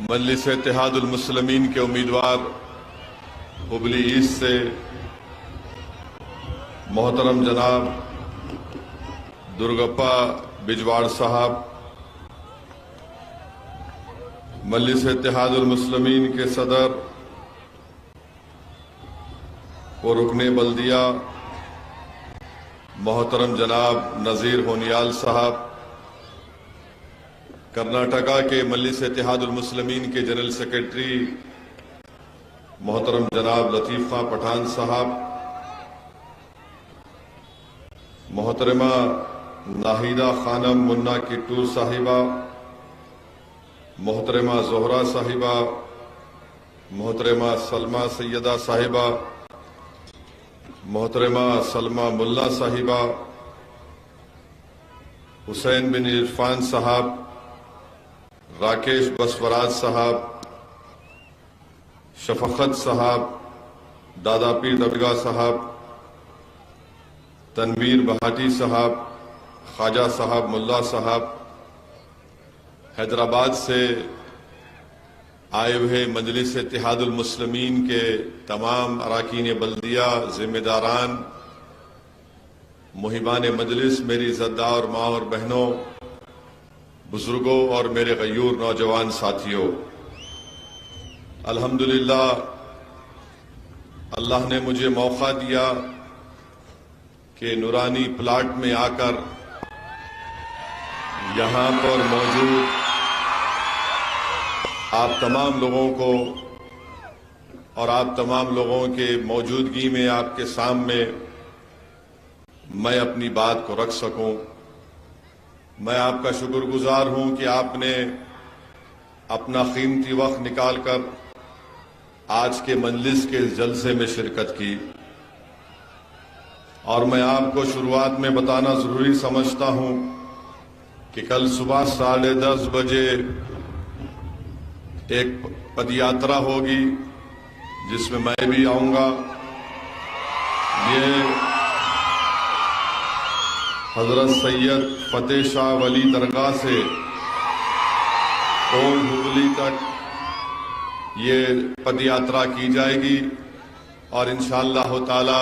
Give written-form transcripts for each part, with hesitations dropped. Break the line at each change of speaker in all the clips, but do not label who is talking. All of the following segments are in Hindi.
मजलिस इत्तेहादुल मुस्लिमीन के उम्मीदवार हुबली ईस्ट से मोहतरम जनाब दुर्गप्पा बिजवाड़ साहब, मजलिस इत्तेहादुल मुस्लिमीन के सदर व रुकने बल्दिया मोहतरम जनाब नज़ीर होनियाल साहब, कर्नाटका के मजलिस इत्तेहादुल मुस्लिमीन के जनरल सेक्रेटरी मोहतरम जनाब लतीफ़ खां पठान साहब, मोहतरमा नाहिदा खानम मुन्ना किट्टू साहिबा, मोहतरमा जोहरा साहिबा, मोहतरमा सलमा सैयदा साहिबा, मोहतरमा सलमा मुल्ला साहिबा, हुसैन बिन इरफान साहब, राकेश बसवराज साहब, शफकत साहब, दादा पीर दरगाह साहब, तनवीर बहाटी साहब, ख्वाजा साहब मुल्ला साहब, हैदराबाद से आए हुए मजलिस इत्तेहादुल मुस्लिमीन के तमाम अराकीन बल्दिया, जिम्मेदारान, मुहिबान मजलिस, मेरी इज़्ज़तदार माँ और बहनों, बुजुर्गों और मेरे गयूर नौजवान साथियों, अल्हम्दुलिल्लाह अल्लाह ने मुझे मौका दिया कि नूरानी प्लाट में आकर यहां पर मौजूद आप तमाम लोगों को और आप तमाम लोगों के मौजूदगी में आपके सामने मैं अपनी बात को रख सकूं। मैं आपका शुक्रगुजार हूं कि आपने अपना कीमती वक्त निकालकर आज के मजलिस के जलसे में शिरकत की। और मैं आपको शुरुआत में बताना जरूरी समझता हूं कि कल सुबह 10:30 बजे एक पदयात्रा होगी जिसमें मैं भी आऊंगा। ये हजरत सैयद फतेह शाह वली दरगाह से ओल्ड हुबली तक ये पदयात्रा की जाएगी और इंशाअल्लाह ताला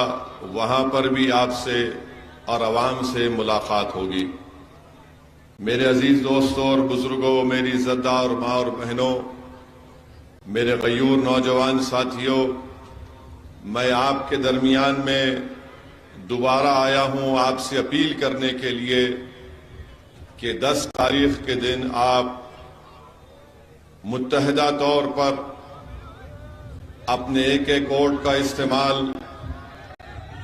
वहां पर भी आपसे और अवाम से मुलाकात होगी। मेरे अजीज दोस्तों और बुजुर्गों, मेरी इज़्ज़तदार माँ और बहनों, मेरे गयूर नौजवान साथियों, मैं आपके दरमियान में दोबारा आया हूं आपसे अपील करने के लिए कि 10 तारीख के दिन आप मुत्तहिदा तौर पर अपने एक वोट का इस्तेमाल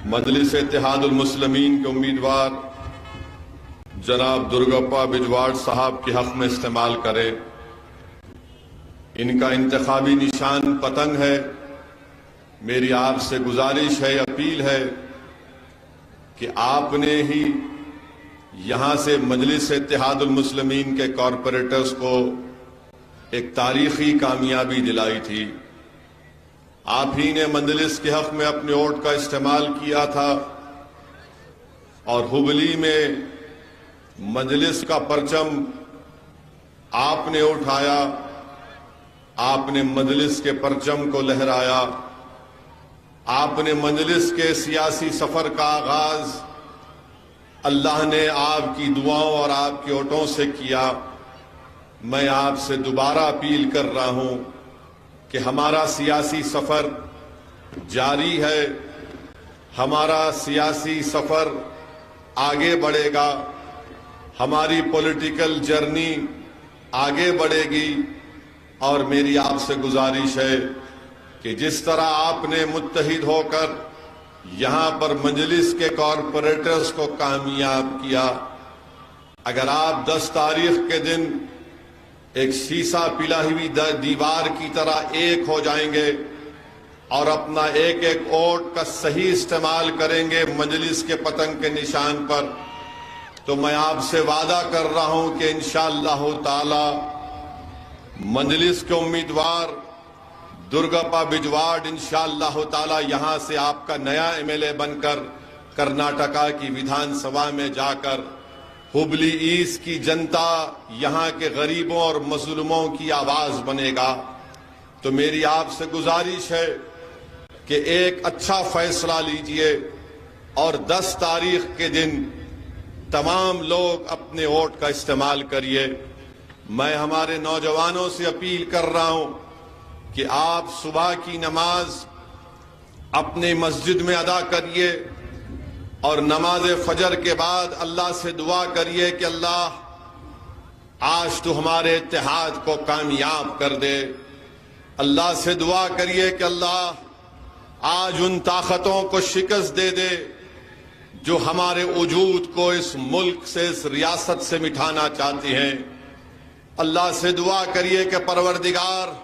मजलिस इत्तेहादुल मुस्लिमीन के उम्मीदवार जनाब दुर्गप्पा बिजवाड़ साहब के हक में इस्तेमाल करें। इनका इंतखाबी निशान पतंग है। मेरी आपसे गुजारिश है, अपील है कि आपने ही यहां से मजलिस इत्तेहादुल मुस्लिमीन के कॉरपोरेटर्स को एक तारीखी कामयाबी दिलाई थी। आप ही ने मजलिस के हक में अपने वोट का इस्तेमाल किया था और हुबली में मजलिस का परचम आपने उठाया, आपने मजलिस के परचम को लहराया, आपने मजलिस के सियासी सफर का आगाज अल्लाह ने आपकी दुआओं और आपके वोटों से किया। मैं आपसे दोबारा अपील कर रहा हूं कि हमारा सियासी सफर जारी है, हमारा सियासी सफर आगे बढ़ेगा, हमारी पॉलिटिकल जर्नी आगे बढ़ेगी। और मेरी आपसे गुजारिश है कि जिस तरह आपने मुत्तहिद होकर यहां पर मजलिस के कॉरपोरेटर्स को कामयाब किया, अगर आप 10 तारीख के दिन एक शीशा पिला हुई दीवार की तरह एक हो जाएंगे और अपना एक वोट का सही इस्तेमाल करेंगे मजलिस के पतंग के निशान पर, तो मैं आपसे वादा कर रहा हूं कि इंशाअल्लाह ताला मजलिस के उम्मीदवार दुर्गप्पा बिजवाड़ इंशाअल्लाह ताला यहां से आपका नया MLA बनकर कर्नाटका की विधानसभा में जाकर हुबली ईस्ट की जनता यहां के गरीबों और मजलूमों की आवाज बनेगा। तो मेरी आपसे गुजारिश है कि एक अच्छा फैसला लीजिए और 10 तारीख के दिन तमाम लोग अपने वोट का इस्तेमाल करिए। मैं हमारे नौजवानों से अपील कर रहा हूं कि आप सुबह की नमाज अपने मस्जिद में अदा करिए और नमाज फजर के बाद अल्लाह से दुआ करिए कि अल्लाह आज तो हमारे इत्तेहाद को कामयाब कर दे। अल्लाह से दुआ करिए कि अल्लाह आज उन ताकतों को शिकस्त दे दे जो हमारे वजूद को इस मुल्क से, इस रियासत से मिटाना चाहती हैं। अल्लाह से दुआ करिए कि परवरदिगार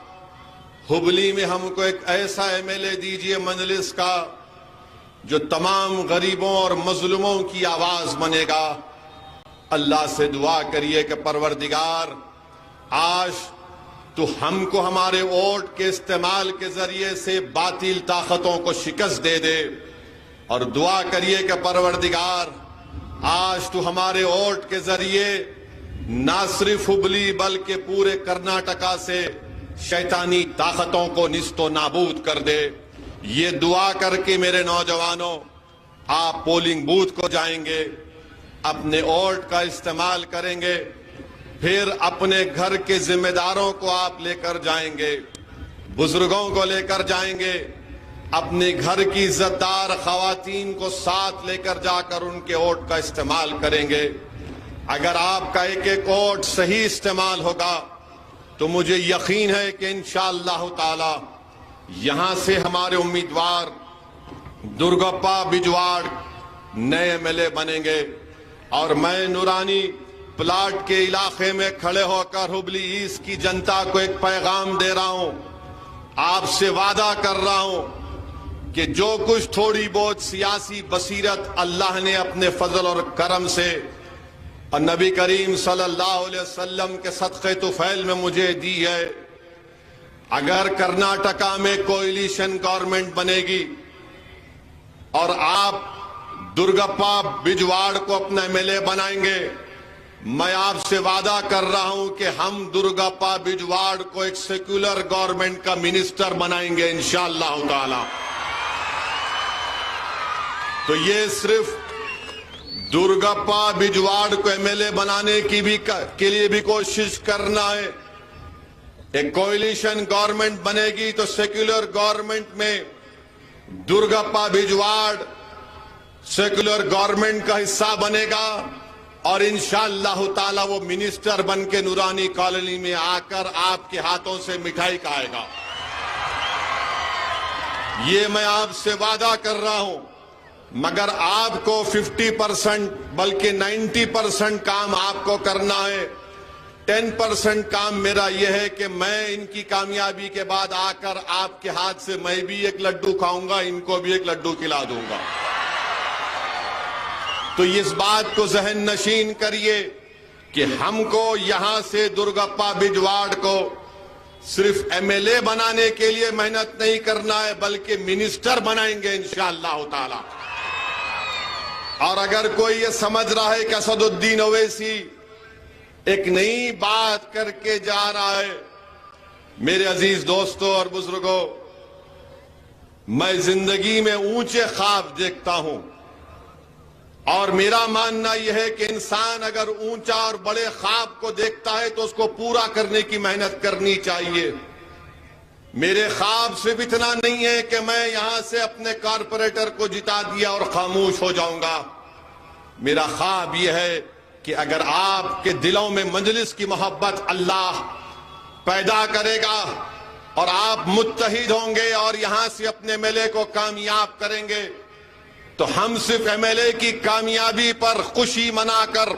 हुबली में हमको एक ऐसा एमएलए दीजिए मजलिस का जो तमाम गरीबों और मजलूमों की आवाज बनेगा। अल्लाह से दुआ करिए कि परवरदिगार आज तो हमको हमारे वोट के इस्तेमाल के जरिए से बातिल ताकतों को शिकस्त दे दे, और दुआ करिए कि परवरदिगार आज तो हमारे वोट के जरिए ना सिर्फ हुबली बल्कि पूरे कर्नाटका से शैतानी ताकतों को निस्तो नाबूद कर दे। ये दुआ करके मेरे नौजवानों, आप पोलिंग बूथ को जाएंगे, अपने वोट का इस्तेमाल करेंगे, फिर अपने घर के जिम्मेदारों को आप लेकर जाएंगे, बुजुर्गों को लेकर जाएंगे, अपने घर की इज्जतदार खवातीन को साथ लेकर जाकर उनके वोट का इस्तेमाल करेंगे। अगर आपका एक एक वोट सही इस्तेमाल होगा तो मुझे यकीन है कि इंशाअल्लाह ताला यहां से हमारे उम्मीदवार दुर्गप्पा बिजवाड़ नए एमएलए बनेंगे। और मैं नूरानी प्लाट के इलाके में खड़े होकर हुबली ईस्ट की जनता को एक पैगाम दे रहा हूं, आपसे वादा कर रहा हूं कि जो कुछ थोड़ी बहुत सियासी बसीरत अल्लाह ने अपने फजल और करम से और नबी करीम सल्लल्लाहु अलैहि वसल्लम के सदक़े तुफैल में मुझे दी है, अगर कर्नाटका में कोएलिशन गवर्नमेंट बनेगी और आप दुर्गप्पा बिजवाड़ को अपना एमएलए बनाएंगे, मैं आपसे वादा कर रहा हूं कि हम दुर्गप्पा बिजवाड़ को एक सेक्युलर गवर्नमेंट का मिनिस्टर बनाएंगे इंशाअल्लाह ताला। तो ये सिर्फ दुर्गप्पा बिजवाड़ को एमएलए बनाने की भी के लिए भी कोशिश करना है। एक कोएलिशन गवर्नमेंट बनेगी तो सेक्युलर गवर्नमेंट में दुर्गप्पा बिजवाड़ सेक्युलर गवर्नमेंट का हिस्सा बनेगा और इंशाअल्लाह ताला वो मिनिस्टर बन के नूरानी कॉलोनी में आकर आपके हाथों से मिठाई खाएगा। ये मैं आपसे वादा कर रहा हूं, मगर आपको 50% बल्कि 90% काम आपको करना है। 10% काम मेरा यह है कि मैं इनकी कामयाबी के बाद आकर आपके हाथ से मैं भी एक लड्डू खाऊंगा, इनको भी एक लड्डू खिला दूंगा। तो इस बात को जहन नशीन करिए कि हमको यहां से दुर्गप्पा बिजवाड़ को सिर्फ एमएलए बनाने के लिए मेहनत नहीं करना है, बल्कि मिनिस्टर बनाएंगे इंशाअल्लाह ताला। और अगर कोई ये समझ रहा है कि असदुद्दीन ओवैसी एक नई बात करके जा रहा है, मेरे अजीज दोस्तों और बुजुर्गों, मैं जिंदगी में ऊंचे ख्वाब देखता हूं और मेरा मानना यह है कि इंसान अगर ऊंचा और बड़े ख्वाब को देखता है तो उसको पूरा करने की मेहनत करनी चाहिए। मेरे ख्वाब सिर्फ इतना नहीं है कि मैं यहां से अपने कारपोरेटर को जिता दिया और खामोश हो जाऊंगा। मेरा ख्वाब यह है कि अगर आपके दिलों में मजलिस की मोहब्बत अल्लाह पैदा करेगा और आप मुत्तहिद होंगे और यहां से अपने एमएलए को कामयाब करेंगे, तो हम सिर्फ एमएलए की कामयाबी पर खुशी मनाकर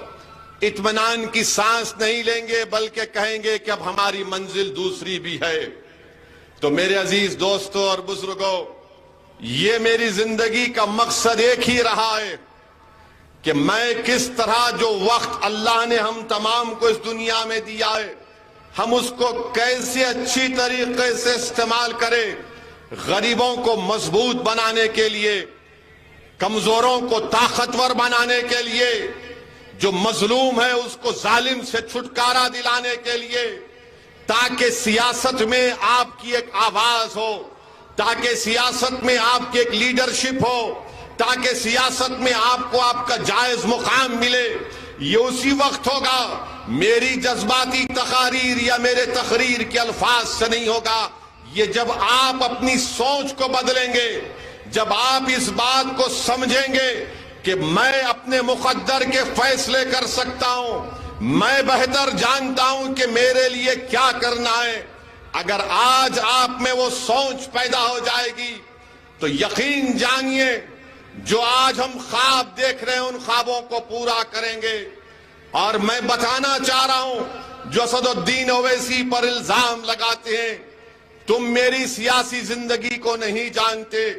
इत्मीनान की सांस नहीं लेंगे, बल्कि कहेंगे कि अब हमारी मंजिल दूसरी भी है। तो मेरे अजीज दोस्तों और बुजुर्गों, ये मेरी जिंदगी का मकसद एक ही रहा है कि मैं किस तरह जो वक्त अल्लाह ने हम तमाम को इस दुनिया में दिया है, हम उसको कैसे अच्छी तरीके से इस्तेमाल करें, गरीबों को मजबूत बनाने के लिए, कमजोरों को ताकतवर बनाने के लिए, जो मजलूम है उसको जालिम से छुटकारा दिलाने के लिए, ताकि सियासत में आपकी एक आवाज हो, ताकि सियासत में आपकी एक लीडरशिप हो, ताकि सियासत में आपको आपका जायज मुकाम मिले। ये उसी वक्त होगा, मेरी जज्बाती तकारीर या मेरे तकरीर के अल्फाज से नहीं होगा। ये जब आप अपनी सोच को बदलेंगे, जब आप इस बात को समझेंगे कि मैं अपने मुकद्दर के फैसले कर सकता हूं, मैं बेहतर जानता हूं कि मेरे लिए क्या करना है। अगर आज आप में वो सोच पैदा हो जाएगी तो यकीन जानिए, जो आज हम ख्वाब देख रहे हैं उन ख्वाबों को पूरा करेंगे। और मैं बताना चाह रहा हूं, जो असदुद्दीन ओवैसी पर इल्जाम लगाते हैं, तुम मेरी सियासी जिंदगी को नहीं जानते।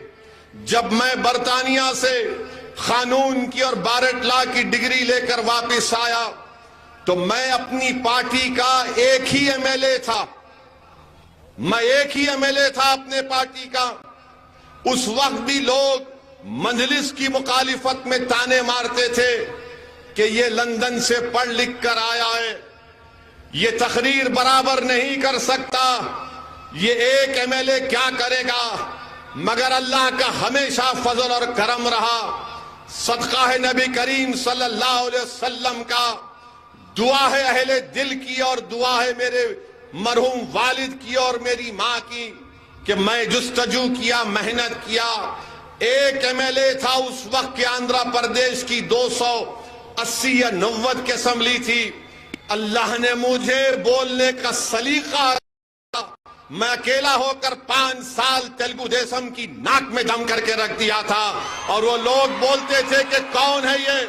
जब मैं बरतानिया से कानून की और बारेट लॉ की डिग्री लेकर वापस आया तो मैं अपनी पार्टी का एक ही एमएलए था। मैं एक ही एमएलए था अपने पार्टी का। उस वक्त भी लोग मजलिस की मुखालिफत में ताने मारते थे कि ये लंदन से पढ़ लिख कर आया है, ये तकरीर बराबर नहीं कर सकता, ये एक एमएलए क्या करेगा। मगर अल्लाह का हमेशा फजल और करम रहा, सदका है नबी करीम सल्लल्लाहु अलैहि वसल्लम का, दुआ है अहले दिल की और दुआ है मेरे मरहूम वालिद की और मेरी माँ की कि मैं जुस्तजू किया, मेहनत किया। एक एमएलए था उस वक्त के आंध्र प्रदेश की 280 या 90 की असेंबली थी। अल्लाह ने मुझे बोलने का सलीका, मैं अकेला होकर 5 साल तेलुगु देशम की नाक में दम करके रख दिया था। और वो लोग बोलते थे कि कौन है ये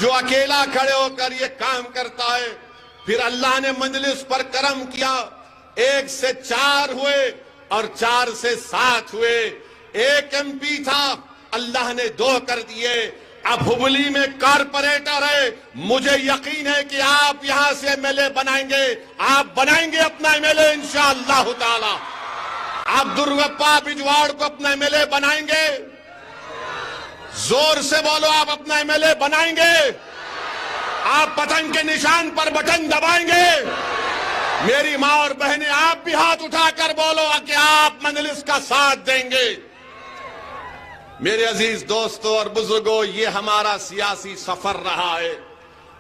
जो अकेला खड़े होकर ये काम करता है। फिर अल्लाह ने मजलिस पर करम किया, 1 से 4 हुए और 4 से 7 हुए। एक एमपी था, अल्लाह ने 2 कर दिए। अब हुबली में कारपोरेटर है, मुझे यकीन है कि आप यहां से एमएलए बनाएंगे, आप बनाएंगे अपना एमएलए इंशाअल्लाह ताला। आप दुर्गप्पा बिजवाड़ को अपना एमएलए बनाएंगे? जोर से बोलो, आप अपना एमएलए बनाएंगे? आप पतंग के निशान पर बटन दबाएंगे? मेरी मां और बहनें, आप भी हाथ उठाकर बोलो कि आप मजलिस का साथ देंगे। मेरे अजीज दोस्तों और बुजुर्गों, ये हमारा सियासी सफर रहा है।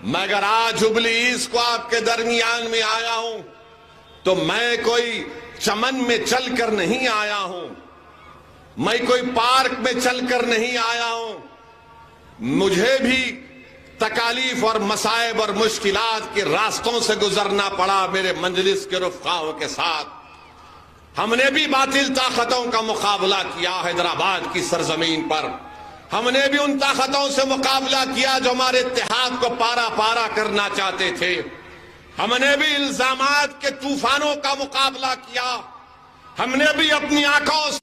मगर आज हुबली ईस्ट को आपके दरमियान में आया हूं तो मैं कोई चमन में चलकर नहीं आया हूं, मैं कोई पार्क में चलकर नहीं आया हूं। मुझे भी तकालीफ और मसाइब और मुश्किलात के रास्तों से गुजरना पड़ा मेरे मजलिस के रुफ़क़ाओं के साथ। हमने भी बातिल ताकतों का मुकाबला किया हैदराबाद की सरजमीन पर। हमने भी उन ताकतों से मुकाबला किया जो हमारे इत्तेहाद को पारा पारा करना चाहते थे। हमने भी इल्जामात के तूफानों का मुकाबला किया। हमने भी अपनी आंखों से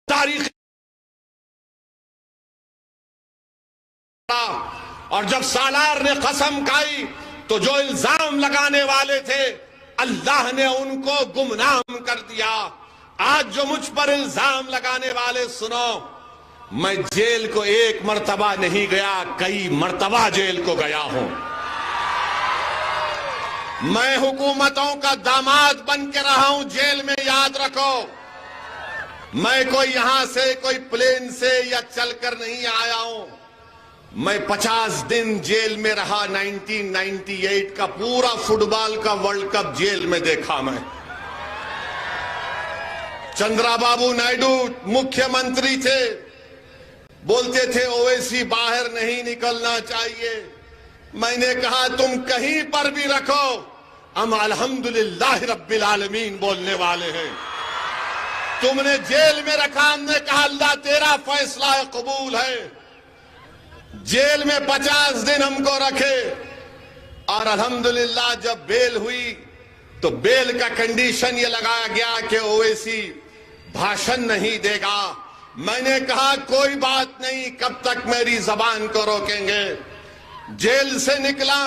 तारीख और जब सालार ने कसम खाई तो जो इल्जाम लगाने वाले थे अल्लाह ने उनको गुमनाम कर दिया। आज जो मुझ पर इल्जाम लगाने वाले, सुनो, मैं जेल को 1 मर्तबा नहीं गया, कई मर्तबा जेल को गया हूं। मैं हुकूमतों का दामाद बन के रहा हूं जेल में, याद रखो। मैं कोई यहां से कोई प्लेन से या चलकर नहीं आया हूं। मैं 50 दिन जेल में रहा। 1998 का पूरा फुटबॉल का वर्ल्ड कप जेल में देखा मैं। चंद्राबाबू नायडू मुख्यमंत्री थे, बोलते थे ओवैसी बाहर नहीं निकलना चाहिए। मैंने कहा तुम कहीं पर भी रखो, हम अल्हम्दुलिल्लाह रब्बिल आलमीन बोलने वाले हैं। तुमने जेल में रखा, हमने कहा अल्लाह तेरा फैसला है, कबूल है। जेल में 50 दिन हमको रखे और अल्हम्दुलिल्लाह जब बेल हुई तो बेल का कंडीशन ये लगाया गया कि ओवैसी भाषण नहीं देगा। मैंने कहा कोई बात नहीं, कब तक मेरी जबान को रोकेंगे। जेल से निकला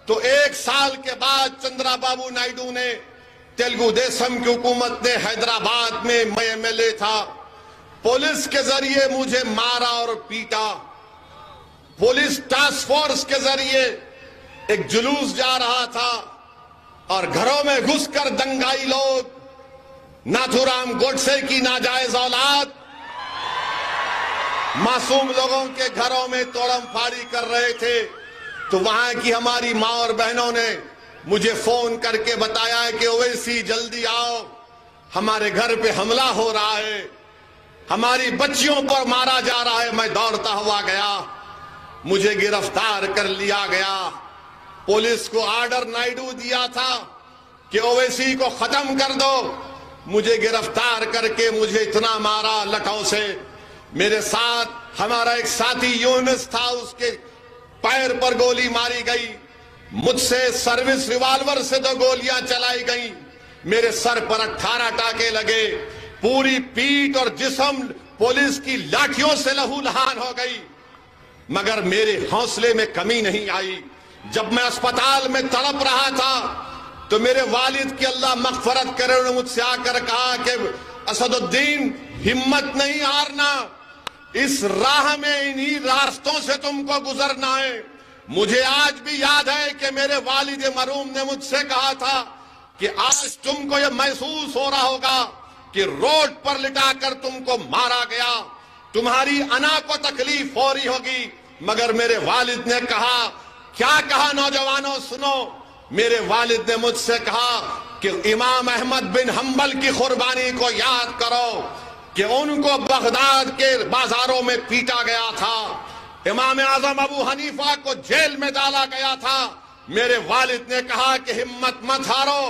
तो 1 साल के बाद चंद्राबाबू नायडू ने, तेलुगु देशम की हुकूमत ने हैदराबाद में, मैं एमएलए था, पुलिस के जरिए मुझे मारा और पीटा। पुलिस टास्क फोर्स के जरिए एक जुलूस जा रहा था और घरों में घुसकर दंगाई लोग नाथूराम गोडसे की नाजायज औलाद मासूम लोगों के घरों में तोड़म फाड़ी कर रहे थे, तो वहां की हमारी मां और बहनों ने मुझे फोन करके बताया है कि ओवैसी जल्दी आओ, हमारे घर पे हमला हो रहा है, हमारी बच्चियों पर मारा जा रहा है। मैं दौड़ता हुआ गया, मुझे गिरफ्तार कर लिया गया। पुलिस को ऑर्डर नायडू दिया था कि ओवैसी को खत्म कर दो, मुझे गिरफ्तार करके मुझे इतना मारा लटाओं से। मेरे साथ हमारा एक साथी यूनुस था, उसके पैर पर गोली मारी गई, मुझसे सर्विस रिवॉल्वर से 2 गोलियां चलाई गई, मेरे सर पर 18 टाके लगे, पूरी पीठ और जिस्म पुलिस की लाठियों से लहूलुहान हो गई, मगर मेरे हौसले में कमी नहीं आई। जब मैं अस्पताल में तड़प रहा था तो मेरे वालिद की अल्लाह मग़फ़रत करे, उन्होंने मुझसे आकर कहा कि असदुद्दीन हिम्मत नहीं हारना, इस राह में इन्हीं रास्तों से तुमको गुजरना है। मुझे आज भी याद है कि मेरे वालिद मरूम ने मुझसे कहा था कि आज तुमको यह महसूस हो रहा होगा कि रोड पर लिटाकर तुमको मारा गया, तुम्हारी अना को तकलीफ हो रही होगी, मगर मेरे वालिद ने कहा, क्या कहा नौजवानों सुनो, मेरे वालिद ने मुझसे कहा कि इमाम अहमद बिन हंबल की कुर्बानी को याद करो कि उनको बगदाद के बाजारों में पीटा गया था, इमाम आजम अबू हनीफा को जेल में डाला गया था। मेरे वालिद ने कहा कि हिम्मत मत हारो,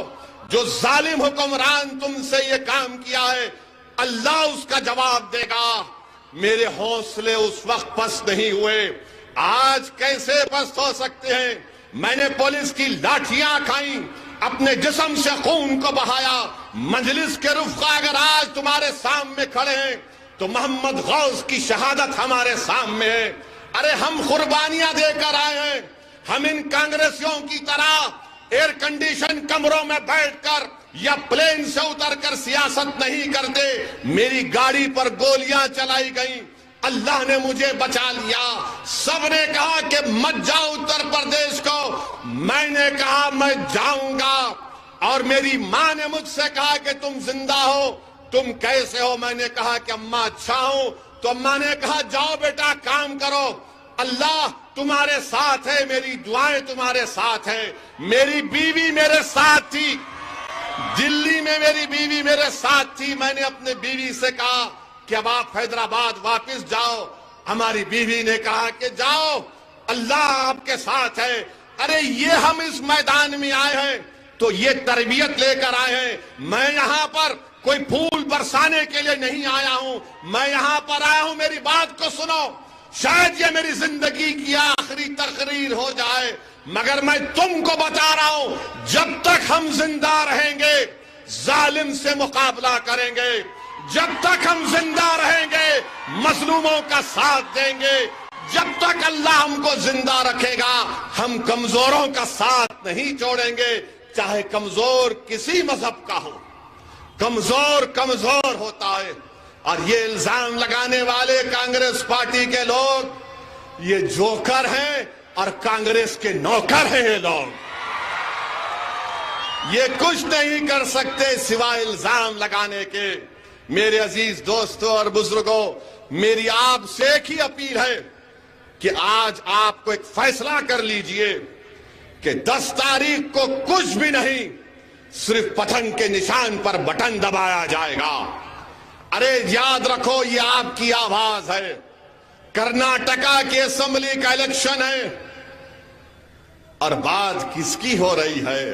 जो जालिम हुक्मरान तुमसे ये काम किया है अल्लाह उसका जवाब देगा। मेरे हौसले उस वक्त पस्त नहीं हुए, आज कैसे पस्त हो सकते हैं। मैंने पुलिस की लाठियां खाई, अपने जिस्म से खून को बहाया। मजलिस के रुफ़क़ा अगर आज तुम्हारे सामने खड़े हैं तो मोहम्मद गौस की शहादत हमारे सामने है। अरे हम कुर्बानियां देकर आए हैं, हम इन कांग्रेसियों की तरह एयर कंडीशन कमरों में बैठकर या प्लेन से उतरकर सियासत नहीं करते। मेरी गाड़ी पर गोलियां चलाई गई, अल्लाह ने मुझे बचा लिया। सबने कहा कि मत जाओ उत्तर प्रदेश को, मैंने कहा मैं जाऊंगा। और मेरी मां ने मुझसे कहा कि तुम जिंदा हो, तुम कैसे हो? मैंने कहा कि अम्मा अच्छा हूं। तो अम्मा ने कहा जाओ बेटा काम करो, अल्लाह तुम्हारे साथ है, मेरी दुआएं तुम्हारे साथ है। मेरी बीवी मेरे साथ थी, दिल्ली में मेरी बीवी मेरे साथ थी। मैंने अपने बीवी से कहा कि अब आप हैदराबाद वापस जाओ। हमारी बीवी ने कहा कि जाओ, अल्लाह आपके साथ है। अरे ये हम इस मैदान में आए हैं तो ये तरबियत लेकर आए हैं। मैं यहां पर कोई फूल बरसाने के लिए नहीं आया हूं, मैं यहां पर आया हूं, मेरी बात को सुनो। शायद ये मेरी जिंदगी की आखिरी तकरीर हो जाए, मगर मैं तुमको बता रहा हूं, जब तक हम जिंदा रहेंगे जालिम से मुकाबला करेंगे, जब तक हम जिंदा रहेंगे मजलूमों का साथ देंगे, जब तक अल्लाह हमको जिंदा रखेगा हम कमजोरों का साथ नहीं छोड़ेंगे, चाहे कमजोर किसी मजहब का हो। कमजोर कमजोर होता है। और ये इल्जाम लगाने वाले कांग्रेस पार्टी के लोग ये जोकर हैं और कांग्रेस के नौकर हैं। ये लोग ये कुछ नहीं कर सकते सिवाय इल्जाम लगाने के। मेरे अजीज दोस्तों और बुजुर्गों, मेरी आपसे एक ही अपील है कि आज आपको एक फैसला कर लीजिए कि 10 तारीख को कुछ भी नहीं, सिर्फ पतंग के निशान पर बटन दबाया जाएगा। अरे याद रखो, ये आपकी आवाज है। कर्नाटका की असेंबली का इलेक्शन है और बात किसकी हो रही है?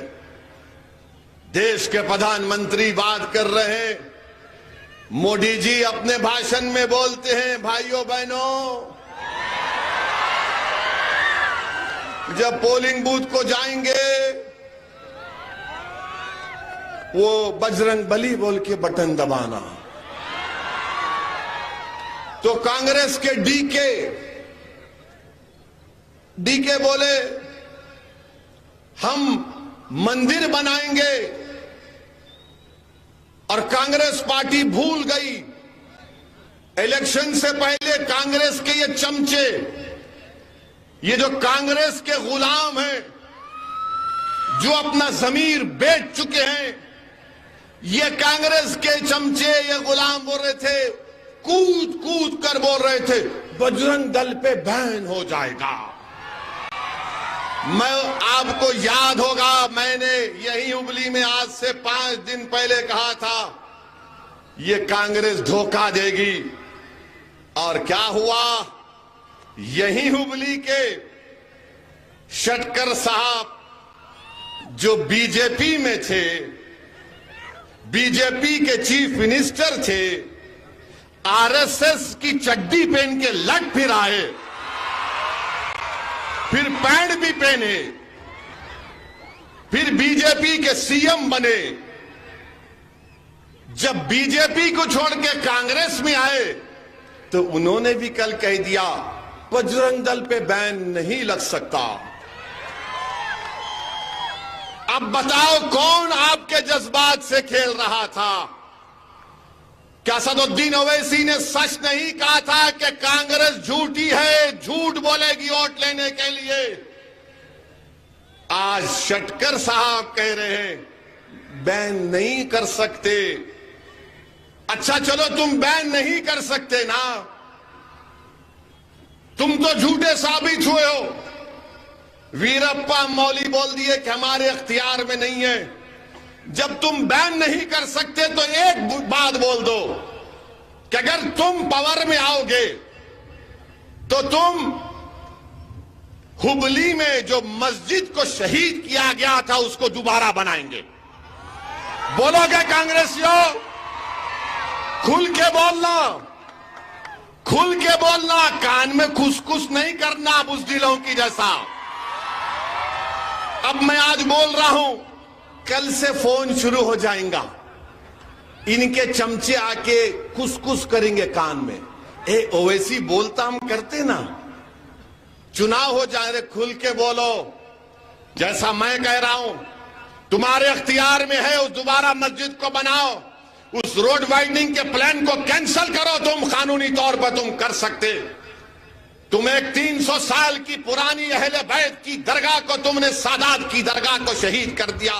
देश के प्रधानमंत्री बात कर रहे हैं, मोदी जी अपने भाषण में बोलते हैं, भाइयों बहनों जब पोलिंग बूथ को जाएंगे वो बजरंग बली बोल के बटन दबाना। तो कांग्रेस के डीके बोले हम मंदिर बनाएंगे और कांग्रेस पार्टी भूल गई इलेक्शन से पहले कांग्रेस के ये चमचे, ये जो कांग्रेस के गुलाम हैं, जो अपना जमीर बेच चुके हैं, ये कांग्रेस के चमचे, ये गुलाम बोल रहे थे, कूद कूद कर बोल रहे थे बजरंग दल पे बैन हो जाएगा। मैं आपको याद होगा, मैंने यही हुबली में आज से 5 दिन पहले कहा था ये कांग्रेस धोखा देगी, और क्या हुआ? यही हुबली के षटकर साहब जो बीजेपी में थे, बीजेपी के चीफ मिनिस्टर थे, आरएसएस की चड्डी पहन के लट फिर आए, फिर पैंट भी पहने, फिर बीजेपी के सीएम बने। जब बीजेपी को छोड़ के कांग्रेस में आए तो उन्होंने भी कल कह दिया बजरंग दल पे बैन नहीं लग सकता। अब बताओ कौन आपके जज्बात से खेल रहा था? क्या असदुद्दीन ओवैसी ने सच नहीं कहा था कि कांग्रेस झूठी है, झूठ बोलेगी वोट लेने के लिए? आज षटकर साहब कह रहे हैं बैन नहीं कर सकते। अच्छा चलो तुम बैन नहीं कर सकते ना, तुम तो झूठे साबित हुए हो। वीरप्पा मौली बोल दिए कि हमारे अख्तियार में नहीं है। जब तुम बैन नहीं कर सकते तो एक बात बोल दो कि अगर तुम पावर में आओगे तो तुम हुबली में जो मस्जिद को शहीद किया गया था उसको दोबारा बनाएंगे। बोलोगे कांग्रेसियों? खुल के बोलना, खुल के बोलना, कान में खुसखुस नहीं करना बुज़दिलों की जैसा। अब मैं आज बोल रहा हूं, कल से फोन शुरू हो जाएगा, इनके चमचे आके खुसखुस करेंगे कान में। ए ओवैसी बोलता हम करते ना, चुनाव हो जाए रे खुल के बोलो। जैसा मैं कह रहा हूं तुम्हारे अख्तियार में है, उस दोबारा मस्जिद को बनाओ, उस रोड वाइडनिंग के प्लान को कैंसिल करो। तुम कानूनी तौर पर तुम कर सकते। तुम एक 300 साल की पुरानी अहले बैत की दरगाह को तुमने सादात की दरगाह को शहीद कर दिया,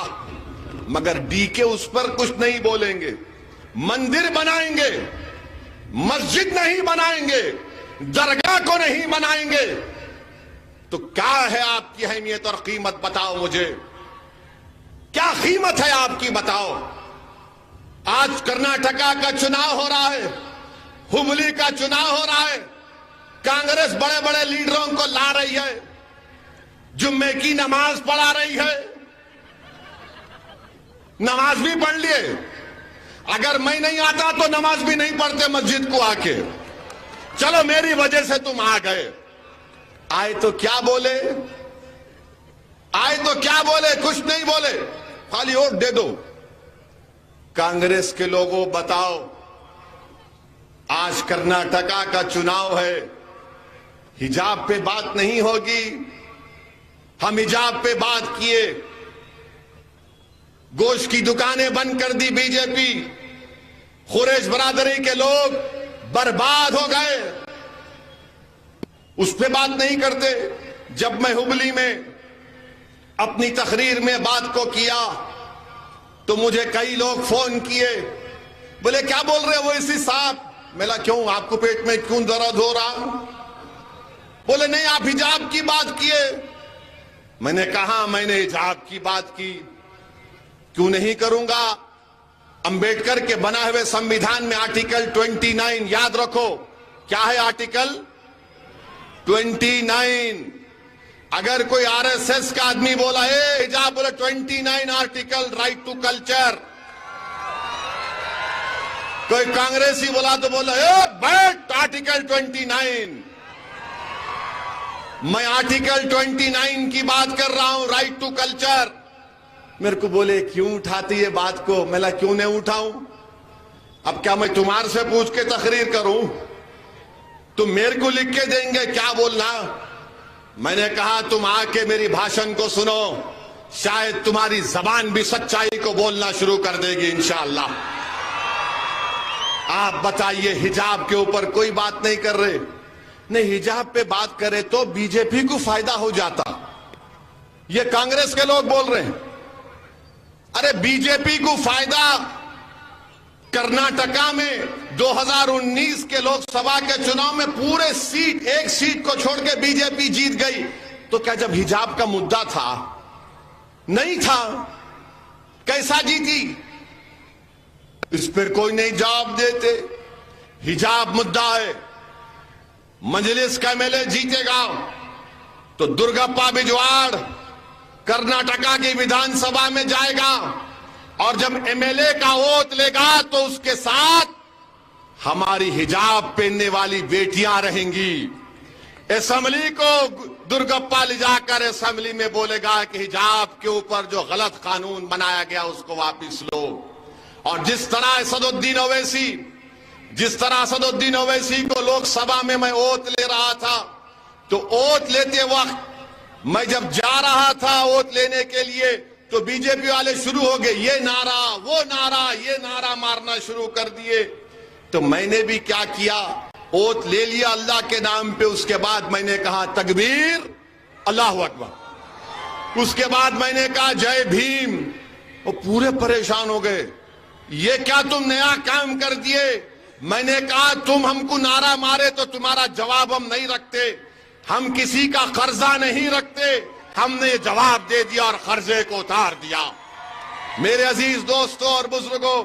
मगर डीके उस पर कुछ नहीं बोलेंगे। मंदिर बनाएंगे, मस्जिद नहीं बनाएंगे, दरगाह को नहीं बनाएंगे। तो क्या है आपकी अहमियत और कीमत? बताओ मुझे, क्या कीमत है आपकी? बताओ। आज कर्नाटका का चुनाव हो रहा है, हुबली का चुनाव हो रहा है, कांग्रेस बड़े बड़े लीडरों को ला रही है, जुम्मे की नमाज पढ़ा रही है। नमाज भी पढ़ लिए, अगर मैं नहीं आता तो नमाज भी नहीं पढ़ते मस्जिद को आके। चलो मेरी वजह से तुम आ गए। आए तो क्या बोले? आए तो क्या बोले? कुछ नहीं बोले, खाली वोट दे दो। कांग्रेस के लोगों बताओ, आज कर्नाटका का चुनाव है, हिजाब पे बात नहीं होगी। हम हिजाब पे बात किए, गोश्त की दुकानें बंद कर दी बीजेपी, खुरेश बरादरी के लोग बर्बाद हो गए, उस पे बात नहीं करते। जब मैं हुबली में अपनी तकरीर में बात को किया तो मुझे कई लोग फोन किए, बोले क्या बोल रहे हो ओवैसी साहब? मैंने क्यों, आपको पेट में क्यों दर्द हो रहा? बोले नहीं आप हिजाब की बात किए। मैंने कहा मैंने हिजाब की बात की, क्यों नहीं करूंगा? अंबेडकर के बना हुए संविधान में आर्टिकल 29, याद रखो क्या है आर्टिकल 29। अगर कोई आरएसएस का आदमी बोला है हिजाब, बोले 29 आर्टिकल राइट टू कल्चर। कोई कांग्रेसी बोला तो बोला बैठ आर्टिकल 29। मैं आर्टिकल 29 की बात कर रहा हूं, राइट टू कल्चर। मेरे को बोले क्यों उठाती है बात को? मैं क्यों नहीं उठाऊं? अब क्या मैं तुम्हारे से पूछ के तकरीर करूं? तुम मेरे को लिख के देंगे क्या बोलना? मैंने कहा तुम आके मेरी भाषण को सुनो, शायद तुम्हारी जबान भी सच्चाई को बोलना शुरू कर देगी इंशाअल्लाह। आप बताइए, हिजाब के ऊपर कोई बात नहीं कर रहे। नहीं, हिजाब पे बात करे तो बीजेपी को फायदा हो जाता, ये कांग्रेस के लोग बोल रहे हैं। अरे बीजेपी को फायदा, कर्नाटका में 2019 के लोकसभा के चुनाव में पूरे सीट, एक सीट को छोड़ के बीजेपी जीत गई। तो क्या जब हिजाब का मुद्दा था? नहीं था, कैसा जीती? इस पर कोई नहीं जवाब देते। हिजाब मुद्दा है, मजलिस का एमएलए जीतेगा तो दुर्गप्पा बिजवाड़ कर्नाटका की विधानसभा में जाएगा, और जब एमएलए का वोट लेगा तो उसके साथ हमारी हिजाब पहनने वाली बेटियां रहेंगी। असेंबली को दुर्गप्पा ले जाकर असेंबली में बोलेगा कि हिजाब के ऊपर जो गलत कानून बनाया गया उसको वापस लो। और जिस तरह असदुद्दीन ओवैसी को लोकसभा में मैं ओत ले रहा था, तो ओत लेते वक्त मैं जब जा रहा था ओत लेने के लिए, तो बीजेपी वाले शुरू हो गए, ये नारा वो नारा, ये नारा मारना शुरू कर दिए। तो मैंने भी क्या किया, ओत ले लिया अल्लाह के नाम पे। उसके बाद मैंने कहा तकबीर, अल्लाहु अकबर। उसके बाद मैंने कहा जय भीम। वो पूरे परेशान हो गए, ये क्या तुम नया काम कर दिए? मैंने कहा तुम हमको नारा मारे तो तुम्हारा जवाब हम नहीं रखते, हम किसी का कर्जा नहीं रखते। हमने जवाब दे दिया और कर्जे को उतार दिया। मेरे अजीज दोस्तों और बुजुर्गों,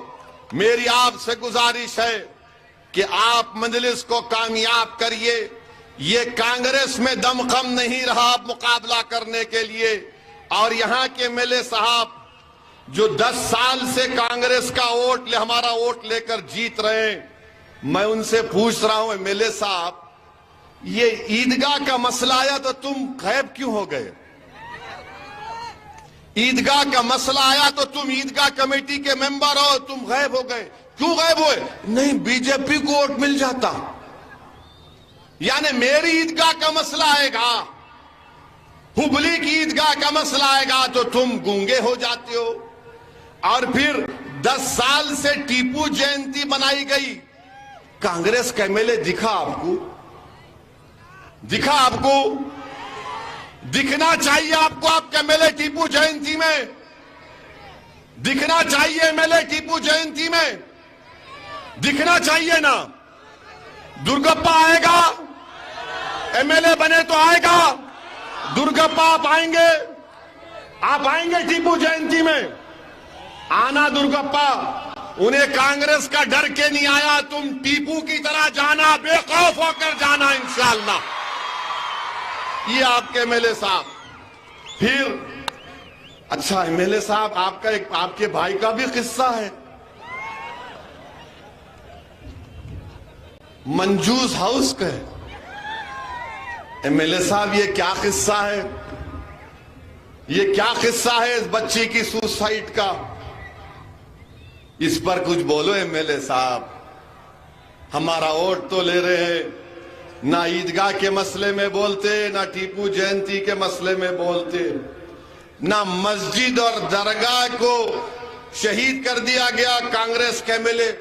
मेरी आपसे गुजारिश है कि आप मजलिस को कामयाब करिए। ये कांग्रेस में दम कम नहीं रहा मुकाबला करने के लिए। और यहां के एमएलए साहब जो 10 साल से कांग्रेस का हमारा वोट लेकर जीत रहे हैं, मैं उनसे पूछ रहा हूं, एमएलए साहब, ये ईदगाह का मसला आया तो तुम गायब क्यों हो गए? ईदगाह का मसला आया तो तुम ईदगाह कमेटी के मेंबर हो, तुम गायब हो गए। क्यों गायब हुए? नहीं, बीजेपी को वोट मिल जाता। यानी मेरी ईदगाह का मसला आएगा, हुबली की ईदगाह का मसला आएगा तो तुम गूंगे हो जाते हो। और फिर 10 साल से टीपू जयंती बनाई गई, कांग्रेस का एमएलए दिखा आपको? दिखा आपको? दिखना चाहिए आपको, आपके एमएलए टीपू जयंती में दिखना चाहिए। एमएलए टीपू जयंती में दिखना चाहिए ना। दुर्गप्पा आएगा, एमएलए बने तो आएगा। दुर्गप्पा आप आएंगे टीपू जयंती में? आना दुर्गप्पा। उन्हें कांग्रेस का डर के नहीं आया, तुम टीपू की तरह जाना, बेखौफ होकर जाना इंशाअल्लाह। ये आपके एमएलए साहब। फिर अच्छा एमएलए साहब, आपके भाई का भी किस्सा है। मंजूस हाउस का एमएलए साहब, ये क्या किस्सा है? ये क्या किस्सा है इस बच्ची की सुसाइड का? इस पर कुछ बोलो एमएलए साहब। हमारा वोट तो ले रहे हैं, ना ईदगाह के मसले में बोलते, ना टीपू जयंती के मसले में बोलते, ना मस्जिद और दरगाह को शहीद कर दिया गया कांग्रेस के एमएलए,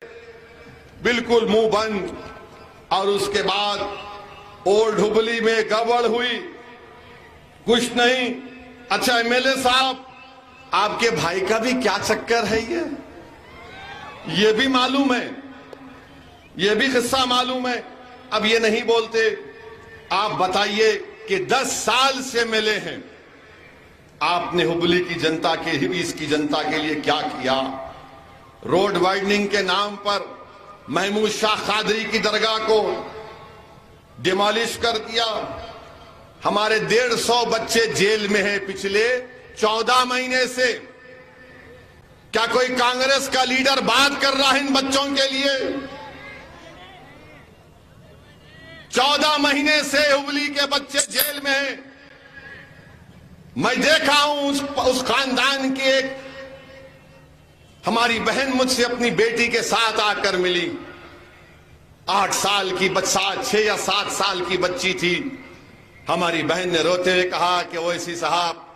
बिल्कुल मुंह बंद। और उसके बाद ओल्ड हुबली में गड़बड़ हुई, कुछ नहीं। अच्छा एमएलए साहब, आपके भाई का भी क्या चक्कर है ये भी मालूम है, ये भी किस्सा मालूम है। अब ये नहीं बोलते। आप बताइए कि 10 साल से मिले हैं, आपने हुबली की जनता के, हिबीस की जनता के लिए क्या किया? रोड वाइडनिंग के नाम पर महमूद शाह कादरी की दरगाह को डिमोलिश कर दिया। हमारे 150 बच्चे जेल में हैं पिछले 14 महीने से। क्या कोई कांग्रेस का लीडर बात कर रहा है इन बच्चों के लिए? 14 महीने से हुबली के बच्चे जेल में हैं। मैं देखा हूं उस खानदान की एक हमारी बहन मुझसे अपनी बेटी के साथ आकर मिली। 8 साल की बच्चा, 6 या 7 साल की बच्ची थी। हमारी बहन ने रोते हुए कहा कि ओवैसी साहब,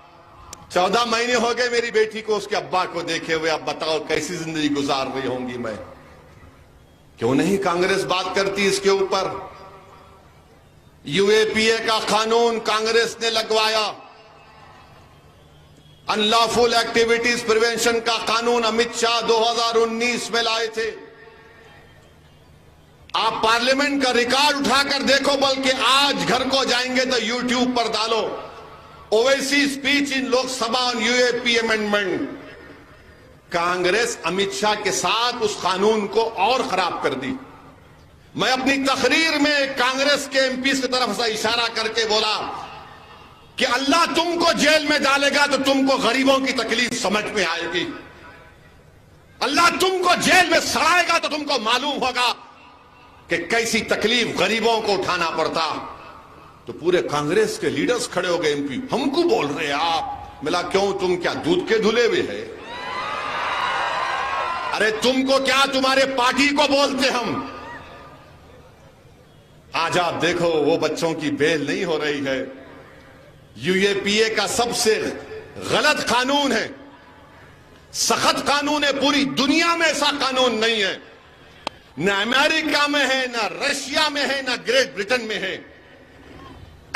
14 महीने हो गए मेरी बेटी को उसके अब्बा को देखे हुए, अब बताओ कैसी जिंदगी गुजार रही होंगी मैं। क्यों नहीं कांग्रेस बात करती इसके ऊपर? यूएपीए का कानून कांग्रेस ने लगवाया, अनलॉफुल एक्टिविटीज प्रिवेंशन का कानून अमित शाह 2019 में लाए थे। आप पार्लियामेंट का रिकॉर्ड उठाकर देखो, बल्कि आज घर को जाएंगे तो यूट्यूब पर डालो Owaisi speech in Lok Sabha on UAP amendment. Congress Amit Shah के साथ उस कानून को और खराब कर दी। मैं अपनी तकरीर में कांग्रेस के एमपी की तरफ से इशारा करके बोला कि अल्लाह तुमको जेल में डालेगा तो तुमको गरीबों की तकलीफ समझ में आएगी। अल्लाह तुमको जेल में सड़ाएगा तो तुमको मालूम होगा कि कैसी तकलीफ गरीबों को उठाना पड़ता। तो पूरे कांग्रेस के लीडर्स खड़े हो गए, एमपी हमको बोल रहे हैं आप। मिला क्यों, तुम क्या दूध के धुले हुए है? अरे तुमको क्या, तुम्हारे पार्टी को बोलते हम। आज आप देखो वो बच्चों की बेल नहीं हो रही है। यूएपीए का सबसे गलत कानून है, सख्त कानून है। पूरी दुनिया में ऐसा कानून नहीं है, न अमेरिका में है, न रशिया में है, न ग्रेट ब्रिटेन में है।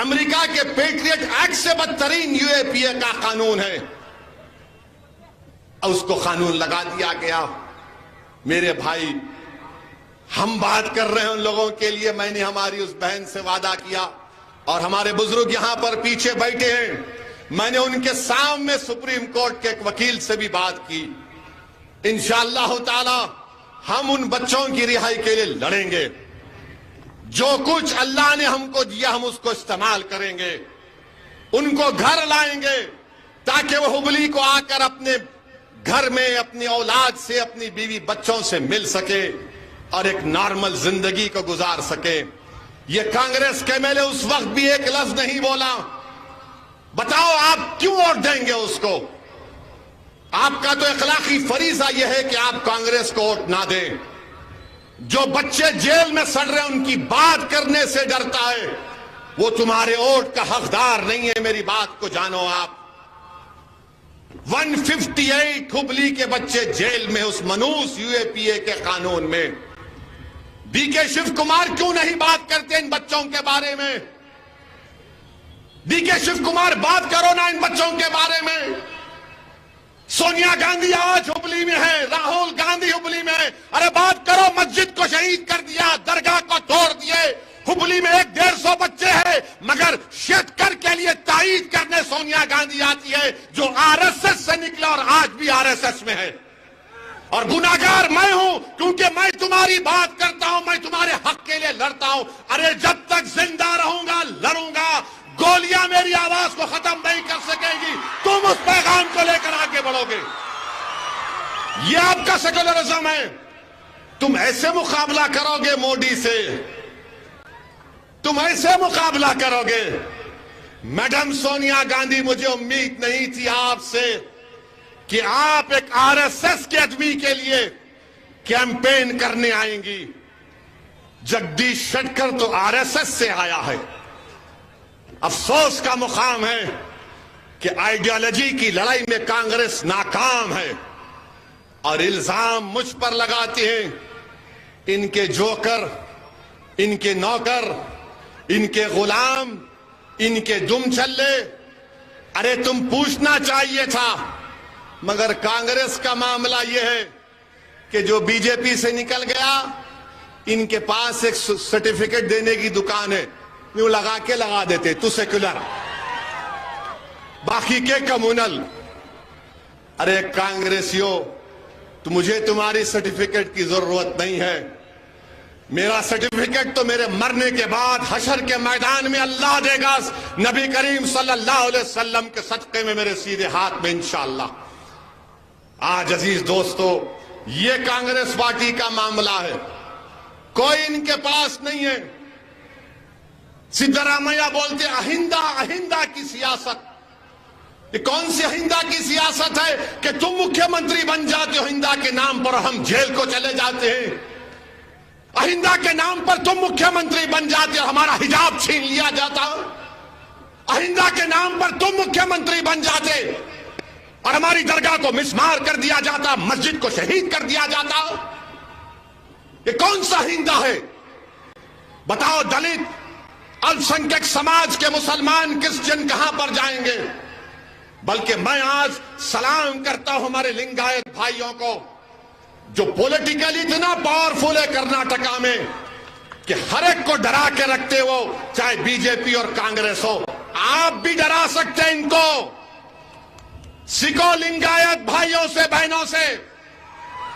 अमेरिका के पेट्रियट एक्ट से बदतरीन यूएपीए का कानून है, और उसको कानून लगा दिया गया। मेरे भाई, हम बात कर रहे हैं उन लोगों के लिए। मैंने हमारी उस बहन से वादा किया, और हमारे बुजुर्ग यहां पर पीछे बैठे हैं, मैंने उनके सामने सुप्रीम कोर्ट के एक वकील से भी बात की। इंशाअल्लाह ताला हम उन बच्चों की रिहाई के लिए लड़ेंगे। जो कुछ अल्लाह ने हमको दिया हम उसको इस्तेमाल करेंगे। उनको घर लाएंगे ताकि वो हुबली को आकर अपने घर में अपनी औलाद से, अपनी बीवी बच्चों से मिल सके और एक नॉर्मल जिंदगी को गुजार सके। ये कांग्रेस के एमएलए उस वक्त भी एक लफ्ज नहीं बोला। बताओ आप क्यों वोट देंगे उसको? आपका तो अखलाकी फरीजा यह है कि आप कांग्रेस को वोट ना दें। जो बच्चे जेल में सड़ रहे हैं उनकी बात करने से डरता है, वो तुम्हारे वोट का हकदार नहीं है। मेरी बात को जानो आप। 158 हुबली के बच्चे जेल में उस मनूस यूएपीए के कानून में। डीके शिव कुमार क्यों नहीं बात करते इन बच्चों के बारे में? डीके शिव कुमार बात करो ना इन बच्चों के बारे में। सोनिया गांधी आज हुबली में है, राहुल गांधी हुबली में है। अरे बात करो, मस्जिद को शहीद कर दिया, दरगाह को तोड़ दिए। हुबली में 150 बच्चे हैं, मगर शेतकर के लिए तायीद करने सोनिया गांधी आती है, जो आरएसएस से निकला और आज भी आरएसएस में है। और गुनाहगार मैं हूं, क्योंकि मैं तुम्हारी बात करता हूं, मैं तुम्हारे हक के लिए लड़ता हूं। अरे जब तक जिंदा रहूंगा लड़ूंगा। गोलियां मेरी आवाज को खत्म नहीं कर सकेगी। तुम उस पैगाम को लेकर आगे बढ़ोगे। यह आपका सेकुलरिज्म है। तुम ऐसे मुकाबला करोगे मोदी से, तुम ऐसे मुकाबला करोगे। मैडम सोनिया गांधी, मुझे उम्मीद नहीं थी आपसे कि आप एक आरएसएस के आदमी के लिए कैंपेन करने आएंगी। जगदीश शेट्टर तो आरएसएस से आया है। अफसोस का मुकाम है कि आइडियोलॉजी की लड़ाई में कांग्रेस नाकाम है, और इल्जाम मुझ पर लगाते हैं इनके जोकर, इनके नौकर, इनके गुलाम, इनके दुम छल्ले। अरे तुम पूछना चाहिए था। मगर कांग्रेस का मामला यह है कि जो बीजेपी से निकल गया, इनके पास एक सर्टिफिकेट देने की दुकान है, यूं लगा देते, तू सेक्युलर, बाकी के कम्युनल। अरे कांग्रेसियों, तो मुझे तुम्हारी सर्टिफिकेट की जरूरत नहीं है। मेरा सर्टिफिकेट तो मेरे मरने के बाद हशर के मैदान में अल्लाह देगा, नबी करीम सल्लल्लाहु अलैहि वसल्लम के सदके में मेरे सीधे हाथ में इंशाअल्लाह। आज अजीज दोस्तों, ये कांग्रेस पार्टी का मामला है, कोई इनके पास नहीं है। सिद्धरामैया बोलते अहिंदा अहिंदा की सियासत। ये कौन सी अहिंदा की सियासत है कि तुम मुख्यमंत्री बन जाते हो अहिंदा के नाम पर, हम जेल को चले जाते हैं। अहिंदा के नाम पर तुम मुख्यमंत्री बन जाते हो, हमारा हिजाब छीन लिया जाता। अहिंदा के नाम पर तुम मुख्यमंत्री बन जाते और हमारी दरगाह को मिसमार कर दिया जाता, मस्जिद को शहीद कर दिया जाता। ये कौन सा हिंदा है? बताओ, दलित अल्पसंख्यक समाज के मुसलमान क्रिश्चियन कहां पर जाएंगे? बल्कि मैं आज सलाम करता हूं हमारे लिंगायत भाइयों को, जो पॉलिटिकली इतना पावरफुल है कर्नाटका में कि हर एक को डरा के रखते हो, चाहे बीजेपी और कांग्रेस हो। आप भी डरा सकते हैं इनको। सिखो लिंगायत भाइयों से, बहनों से,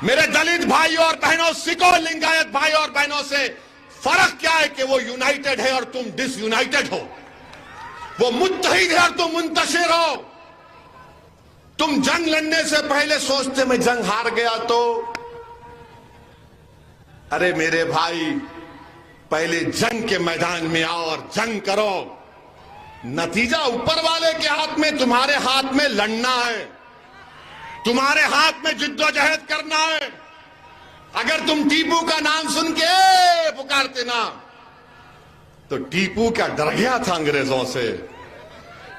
मेरे दलित भाइयों और बहनों, सिखो लिंगायत भाइयों और बहनों से। फर्क क्या है कि वो यूनाइटेड है और तुम डिसयूनाइटेड हो। वो मुत्तहिद है और तुम मुंतशिर हो। तुम जंग लड़ने से पहले सोचते मैं जंग हार गया तो। अरे मेरे भाई, पहले जंग के मैदान में आओ और जंग करो। नतीजा ऊपर वाले के हाथ में, तुम्हारे हाथ में लड़ना है, तुम्हारे हाथ में जिद्दोजहद करना है। अगर तुम टीपू का नाम सुन के पुकारते ना, तो टीपू क्या डर गया था अंग्रेजों से?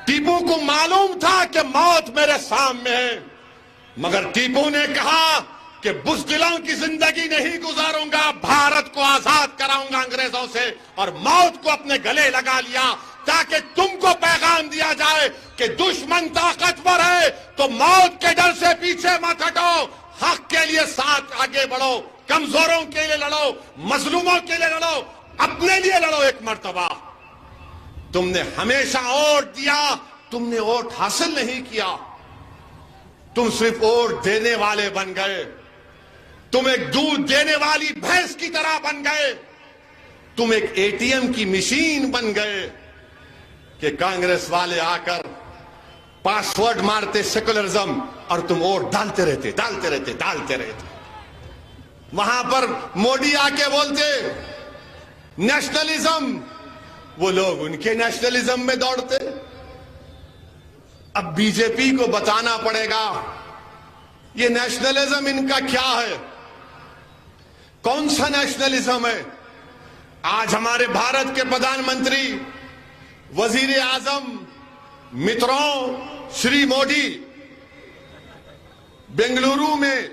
टीपू को मालूम था कि मौत मेरे सामने है, मगर टीपू ने कहा कि बुज़दिलों की जिंदगी नहीं गुजारूंगा, भारत को आजाद कराऊंगा अंग्रेजों से, और मौत को अपने गले लगा लिया ताकि तुमको पैगाम दिया जाए कि दुश्मन ताकतवर है तो मौत के डर से पीछे मत हटो, हक के लिए साथ आगे बढ़ो, कमजोरों के लिए लड़ो, मजलूमों के लिए लड़ो, अपने लिए लड़ो एक मर्तबा। तुमने हमेशा वोट दिया, तुमने वोट हासिल नहीं किया, तुम सिर्फ वोट देने वाले बन गए। तुम एक दूध देने वाली भैंस की तरह बन गए। तुम एक एटीएम की मशीन बन गए कि कांग्रेस वाले आकर पासवर्ड मारते सेकुलरिज्म और तुम वोट डालते रहते। वहां पर मोदी आके बोलते नेशनलिज्म, वो लोग उनके नेशनलिज्म में दौड़ते। अब बीजेपी को बताना पड़ेगा ये नेशनलिज्म इनका क्या है, कौन सा नेशनलिज्म है। आज हमारे भारत के प्रधानमंत्री, वजीर आजम, मित्रों, श्री मोदी बेंगलुरु में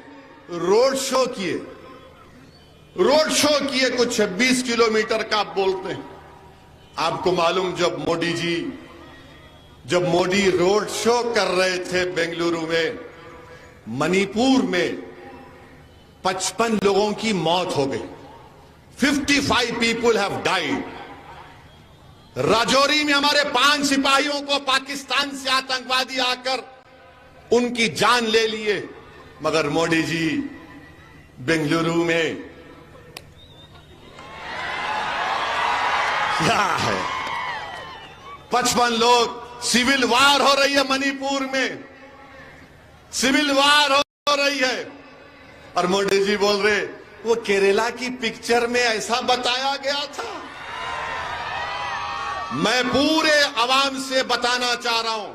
रोड शो किए कुछ 26 किलोमीटर का आप बोलते हैं। आपको मालूम, जब मोदी रोड शो कर रहे थे बेंगलुरु में, मणिपुर में 55 लोगों की मौत हो गई। 55 पीपल हैव डाइड। राजौरी में हमारे 5 सिपाहियों को पाकिस्तान से आतंकवादी आकर उनकी जान ले लिए, मगर मोदी जी बेंगलुरु में क्या है, 55 लोग। सिविल वार हो रही है मणिपुर में, सिविल वार हो रही है, और मोदी जी बोल रहे वो केरला की पिक्चर में ऐसा बताया गया था। मैं पूरे अवाम से बताना चाह रहा हूं,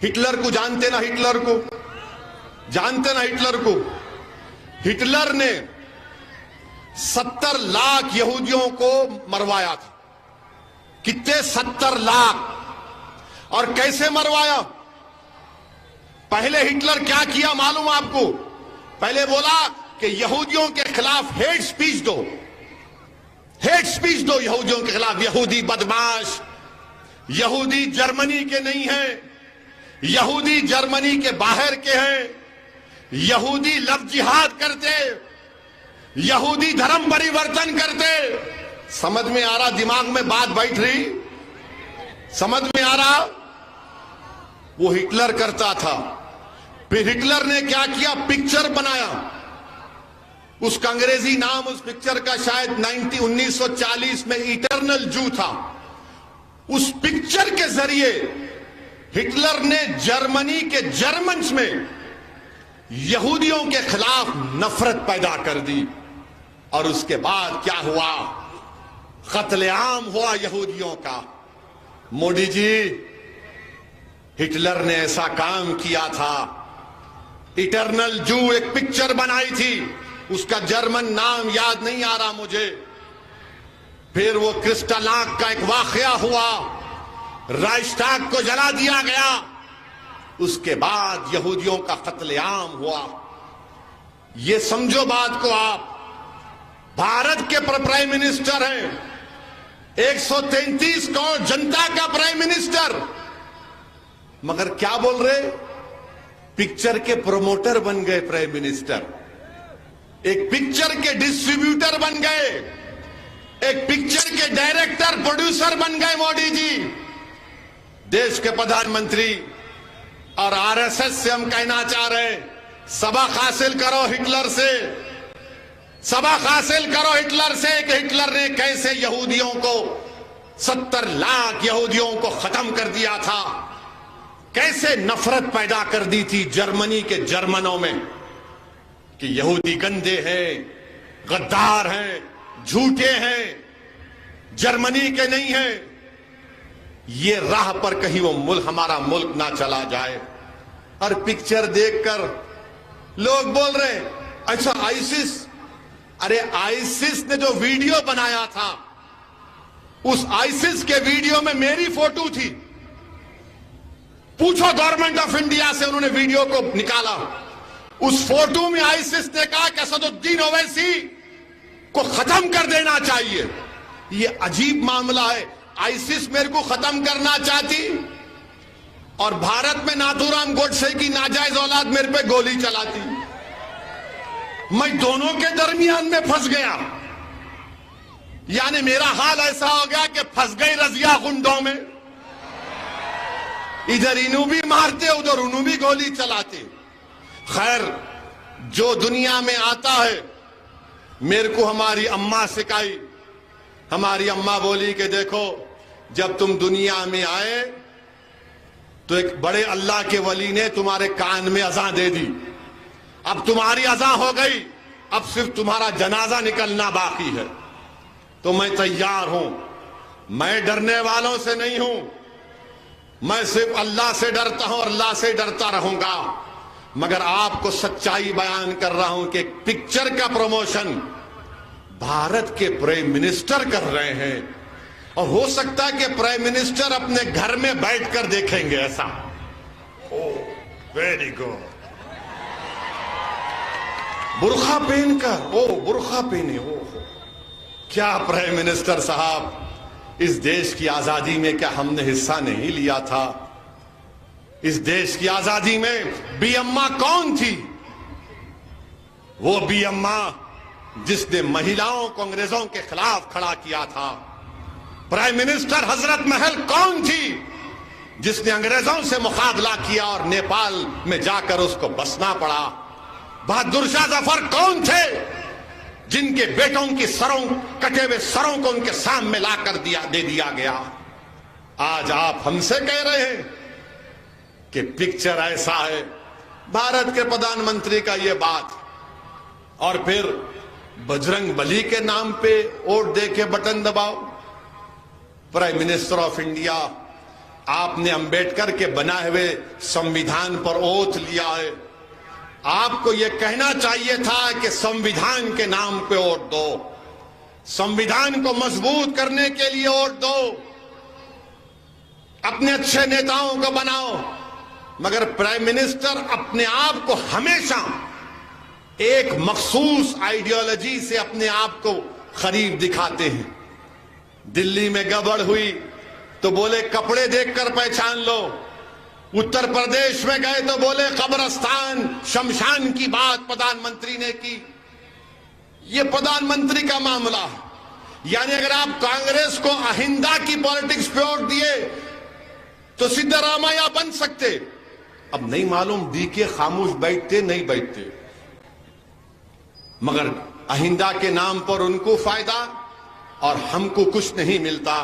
हिटलर को जानते ना, हिटलर को हिटलर ने 70 लाख यहूदियों को मरवाया था। कितने? 70 लाख। और कैसे मरवाया? पहले हिटलर क्या किया मालूम आपको? पहले बोला कि यहूदियों के खिलाफ हेट स्पीच दो यहूदियों के खिलाफ। यहूदी बदमाश, यहूदी जर्मनी के नहीं हैं, यहूदी जर्मनी के बाहर के हैं, यहूदी लव जिहाद करते, यहूदी धर्म परिवर्तन करते। समझ में आ रहा? दिमाग में बात बैठ रही? समझ में आ रहा? वो हिटलर करता था। फिर हिटलर ने क्या किया? पिक्चर बनाया। उसका अंग्रेजी नाम उस पिक्चर का शायद 1940 में इटर्नल जू था। उस पिक्चर के जरिए हिटलर ने जर्मनी के जर्मन्स में यहूदियों के खिलाफ नफरत पैदा कर दी। और उसके बाद क्या हुआ? कत्लेआम हुआ यहूदियों का। मोदी जी, हिटलर ने ऐसा काम किया था। इटर्नल जू एक पिक्चर बनाई थी, उसका जर्मन नाम याद नहीं आ रहा मुझे। फिर वो क्रिस्टलाक का एक वाकया हुआ, राइस्टाग को जला दिया गया। उसके बाद यहूदियों का कत्लेआम हुआ। ये समझो बात को आप भारत के प्राइम मिनिस्टर हैं, 133 करोड़ जनता का प्राइम मिनिस्टर, मगर क्या बोल रहे? पिक्चर के प्रोमोटर बन गए प्राइम मिनिस्टर, एक पिक्चर के डिस्ट्रीब्यूटर बन गए, एक पिक्चर के डायरेक्टर प्रोड्यूसर बन गए मोदी जी। देश के प्रधानमंत्री और आरएसएस से हम कहना चाह रहे हैं, सबक हासिल करो हिटलर से, सबक हासिल करो हिटलर से कि हिटलर ने कैसे यहूदियों को 70 लाख यहूदियों को खत्म कर दिया था, कैसे नफरत पैदा कर दी थी जर्मनी के जर्मनों में कि यहूदी गंदे हैं, गद्दार हैं, झूठे हैं, जर्मनी के नहीं हैं। ये राह पर कहीं वो मुल्क, हमारा मुल्क ना चला जाए। और पिक्चर देखकर लोग बोल रहे अच्छा आईसिस, अरे आईसिस ने जो वीडियो बनाया था, उस आईसिस के वीडियो में मेरी फोटो थी। पूछो गवर्नमेंट ऑफ इंडिया से, उन्होंने वीडियो को निकाला। उस फोटो में आईसिस ने कहा कि असदुद्दीन ओवैसी को खत्म कर देना चाहिए। ये अजीब मामला है, आईसिस मेरे को खत्म करना चाहती और भारत में नाथूराम गोडसे की नाजायज औलाद मेरे पे गोली चलाती। मैं दोनों के दरमियान में फंस गया, यानी मेरा हाल ऐसा हो गया कि फंस गई रजिया गुंडों में, इधर इन्हों भी मारते उधर उन्हों भी गोली चलाते। खैर, जो दुनिया में आता है, मेरे को हमारी अम्मा सिखाई। हमारी अम्मा बोली कि देखो, जब तुम दुनिया में आए तो एक बड़े अल्लाह के वली ने तुम्हारे कान में अज़ान दे दी। अब तुम्हारी अज़ान हो गई, अब सिर्फ तुम्हारा जनाजा निकलना बाकी है। तो मैं तैयार हूं, मैं डरने वालों से नहीं हूं, मैं सिर्फ अल्लाह से डरता हूं और अल्लाह से डरता रहूंगा। मगर आपको सच्चाई बयान कर रहा हूं कि एक पिक्चर का प्रमोशन भारत के प्राइम मिनिस्टर कर रहे हैं, और हो सकता है कि प्राइम मिनिस्टर अपने घर में बैठकर देखेंगे ऐसा। Very good. बुर्खा पहनकर, बुर्खा पहने, क्या प्राइम मिनिस्टर साहब, इस देश की आजादी में क्या हमने हिस्सा नहीं लिया था? इस देश की आजादी में बी अम्मा कौन थी? वो बी अम्मा जिसने महिलाओं को अंग्रेजों के खिलाफ खड़ा किया था। प्राइम मिनिस्टर हजरत महल कौन थी जिसने अंग्रेजों से मुकाबला किया और नेपाल में जाकर उसको बसना पड़ा? बहादुर शाह जफर कौन थे जिनके बेटों की सरों, कटे हुए सरों को उनके सामने लाकर दे दिया गया? आज आप हमसे कह रहे हैं कि पिक्चर ऐसा है। भारत के प्रधानमंत्री का ये बात, और फिर बजरंग बली के नाम पे वोट दे के बटन दबाओ। प्राइम मिनिस्टर ऑफ इंडिया, आपने अंबेडकर के बनाए हुए संविधान पर ओथ लिया है। आपको यह कहना चाहिए था कि संविधान के नाम पे वोट दो, संविधान को मजबूत करने के लिए वोट दो, अपने अच्छे नेताओं को बनाओ। मगर प्राइम मिनिस्टर अपने आप को हमेशा एक मखसूस आइडियोलॉजी से अपने आप को करीब दिखाते हैं। दिल्ली में गड़बड़ हुई तो बोले कपड़े देखकर पहचान लो, उत्तर प्रदेश में गए तो बोले कब्रस्तान शमशान की बात प्रधानमंत्री ने की। ये प्रधानमंत्री का मामला है। यानी अगर आप कांग्रेस को अहिंदा की पॉलिटिक्स पे वोट दिए तो सिद्धरामैया बन सकते। अब नहीं मालूम डीके खामोश बैठते नहीं बैठते, मगर अहिंदा के नाम पर उनको फायदा और हमको कुछ नहीं मिलता।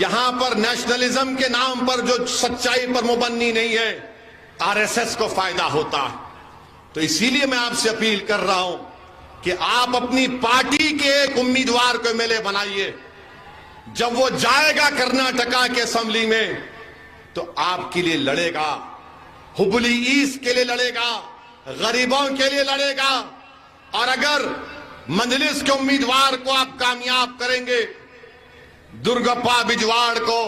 यहां पर नेशनलिज्म के नाम पर जो सच्चाई पर मुबन्नी नहीं है, आरएसएस को फायदा होता है। तो इसीलिए मैं आपसे अपील कर रहा हूं कि आप अपनी पार्टी के एक उम्मीदवार को एमएलए बनाइए। जब वो जाएगा कर्नाटका के असेंबली में तो आपके लिए लड़ेगा, हुबली ईस्ट के लिए लड़ेगा, गरीबों के लिए लड़ेगा। और अगर मंजलिस के उम्मीदवार को आप कामयाब करेंगे, दुर्गप्पा बिजवाड़ को,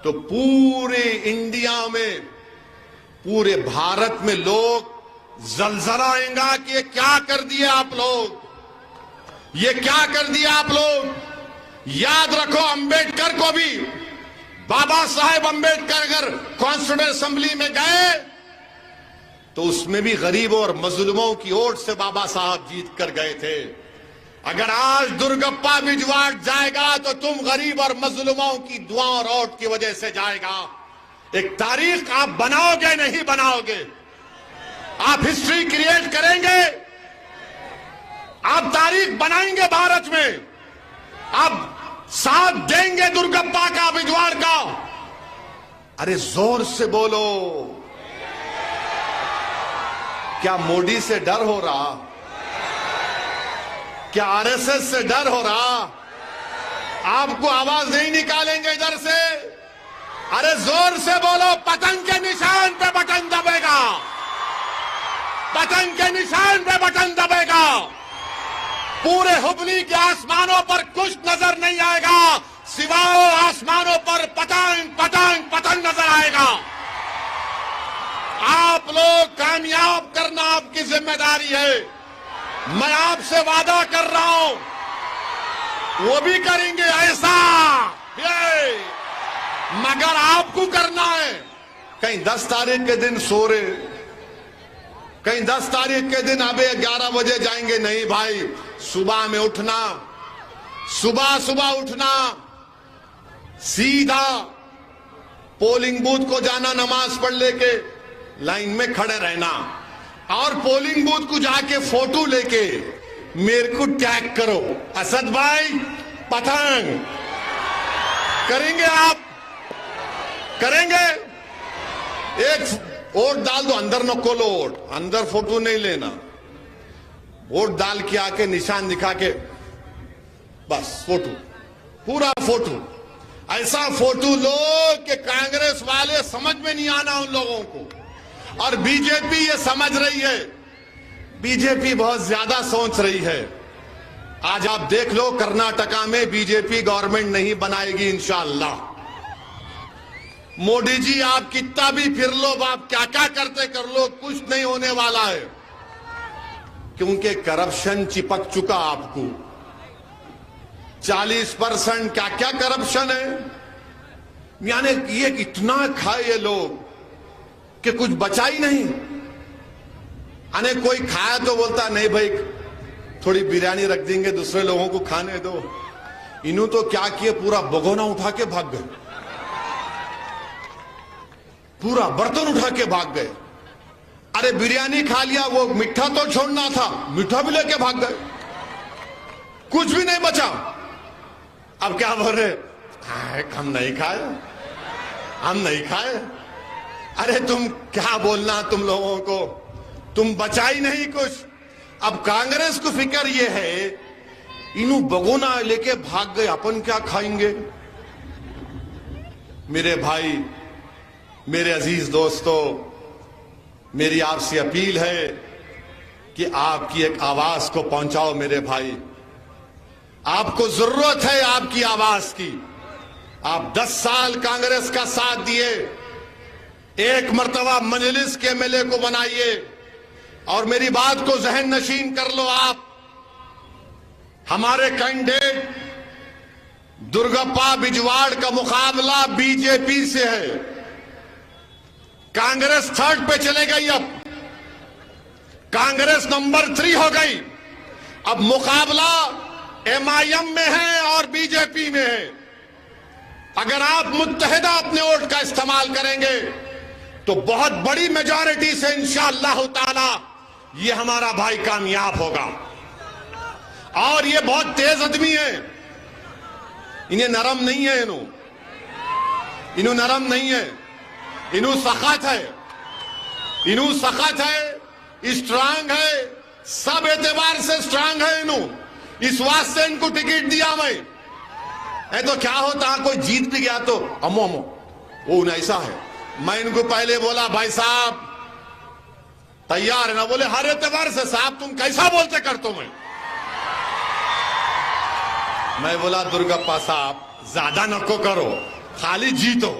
तो पूरे इंडिया में, पूरे भारत में लोग जलजलाएंगे कि ये क्या कर दिए आप लोग। ये क्या कर दिया आप लोग? याद रखो, अंबेडकर को भी, बाबा साहेब अंबेडकर अगर कॉन्स्टिट्यूएंट असेंबली में गए तो उसमें भी गरीबों और मजलूमों की ओर से बाबा साहब जीत कर गए थे। अगर आज दुर्गप्पा बिजवाड़ जाएगा तो तुम गरीब और मजलूमों की दुआ और वोट की वजह से जाएगा। एक तारीख आप बनाओगे, नहीं बनाओगे? आप हिस्ट्री क्रिएट करेंगे, आप तारीख बनाएंगे भारत में, आप साथ देंगे दुर्गप्पा का, बिजवाड़ का। अरे जोर से बोलो, क्या मोदी से डर हो रहा? क्या आरएसएस से डर हो रहा? आपको आवाज नहीं निकालेंगे इधर से? अरे जोर से बोलो, पतंग के निशान पे बटन दबेगा, पतंग के निशान पे बटन दबेगा। पूरे हुबली के आसमानों पर कुछ नजर नहीं आएगा, सिवाय आसमानों पर पतंग पतंग पतंग नजर आएगा। आप लोग कामयाब करना आपकी जिम्मेदारी है। मैं आपसे वादा कर रहा हूं, वो भी करेंगे ऐसा, ये मगर आपको करना है। कहीं 10 तारीख के दिन सो रहे, कहीं 10 तारीख के दिन अबे 11 बजे जाएंगे, नहीं भाई, सुबह में उठना, सुबह सुबह उठना, सीधा पोलिंग बूथ को जाना, नमाज पढ़ लेके लाइन में खड़े रहना, और पोलिंग बूथ को जाके फोटो लेके मेरे को टैग करो, असद भाई पतंग। करेंगे आप? करेंगे? एक वोट डाल दो, अंदर न खोलो वोट, अंदर फोटो नहीं लेना, वोट डाल के आके निशान दिखा के बस फोटो, पूरा फोटो, ऐसा फोटो लो कि कांग्रेस वाले समझ में नहीं आना उन लोगों को। और बीजेपी ये समझ रही है, बीजेपी बहुत ज्यादा सोच रही है। आज आप देख लो, कर्नाटका में बीजेपी गवर्नमेंट नहीं बनाएगी इंशाअल्लाह। मोदी जी आप कितना भी फिर लो, आप क्या क्या करते कर लो, कुछ नहीं होने वाला है, क्योंकि करप्शन चिपक चुका आपको। 40% क्या क्या करप्शन है, यानी ये इतना खाए ये लोग कि कुछ बचा ही नहीं। अने कोई खाया तो बोलता नहीं भाई, थोड़ी बिरयानी रख देंगे, दूसरे लोगों को खाने दो। इन्हों तो क्या किए, पूरा भगोना उठा के भाग गए, पूरा बर्तन उठा के भाग गए। अरे बिरयानी खा लिया, वो मीठा तो छोड़ना था, मीठा भी लेके भाग गए, कुछ भी नहीं बचा। अब क्या बोल रहे, हम नहीं खाए, हम नहीं खाए। अरे तुम क्या बोलना, तुम लोगों को, तुम बचा ही नहीं कुछ। अब कांग्रेस को फिक्र ये है, इन्हों बगोना लेके भाग गए, अपन क्या खाएंगे। मेरे भाई, मेरे अजीज दोस्तों, मेरी आपसे अपील है कि आपकी एक आवाज को पहुंचाओ। मेरे भाई, आपको जरूरत है आपकी आवाज की। आप 10 साल कांग्रेस का साथ दिए, एक मर्तबा मजलिस के एमएलए को बनाइए, और मेरी बात को जहन नशीन कर लो। आप हमारे कैंडिडेट दुर्गप्पा बिजवाड़ का मुकाबला बीजेपी से है। कांग्रेस 3rd पे चले गई, अब कांग्रेस नंबर 3 हो गई। अब मुकाबला एमआईएम में है और बीजेपी में है। अगर आप मुत्तहिदा अपने वोट का इस्तेमाल करेंगे तो बहुत बड़ी मेजॉरिटी से इंशाअल्लाह ताला ये हमारा भाई कामयाब होगा। और ये बहुत तेज आदमी है, इन्हें नरम नहीं है, इन्हों नरम नहीं है, इन्हों सख्त है, इन्हों सख्त है, स्ट्रांग है, सब एतबार से स्ट्रांग है इन्हों। इस वास्ते इनको टिकट दिया मैं। तो क्या होता, कोई जीत भी गया तो अमो अमो वो ऐसा है। मैं इनको पहले बोला, भाई साहब तैयार है ना? बोले हर एतबार से। साहब तुम कैसा बोलते कर तो मैं बोला दुर्गप्पा साहब ज्यादा नको करो, खाली जीतो,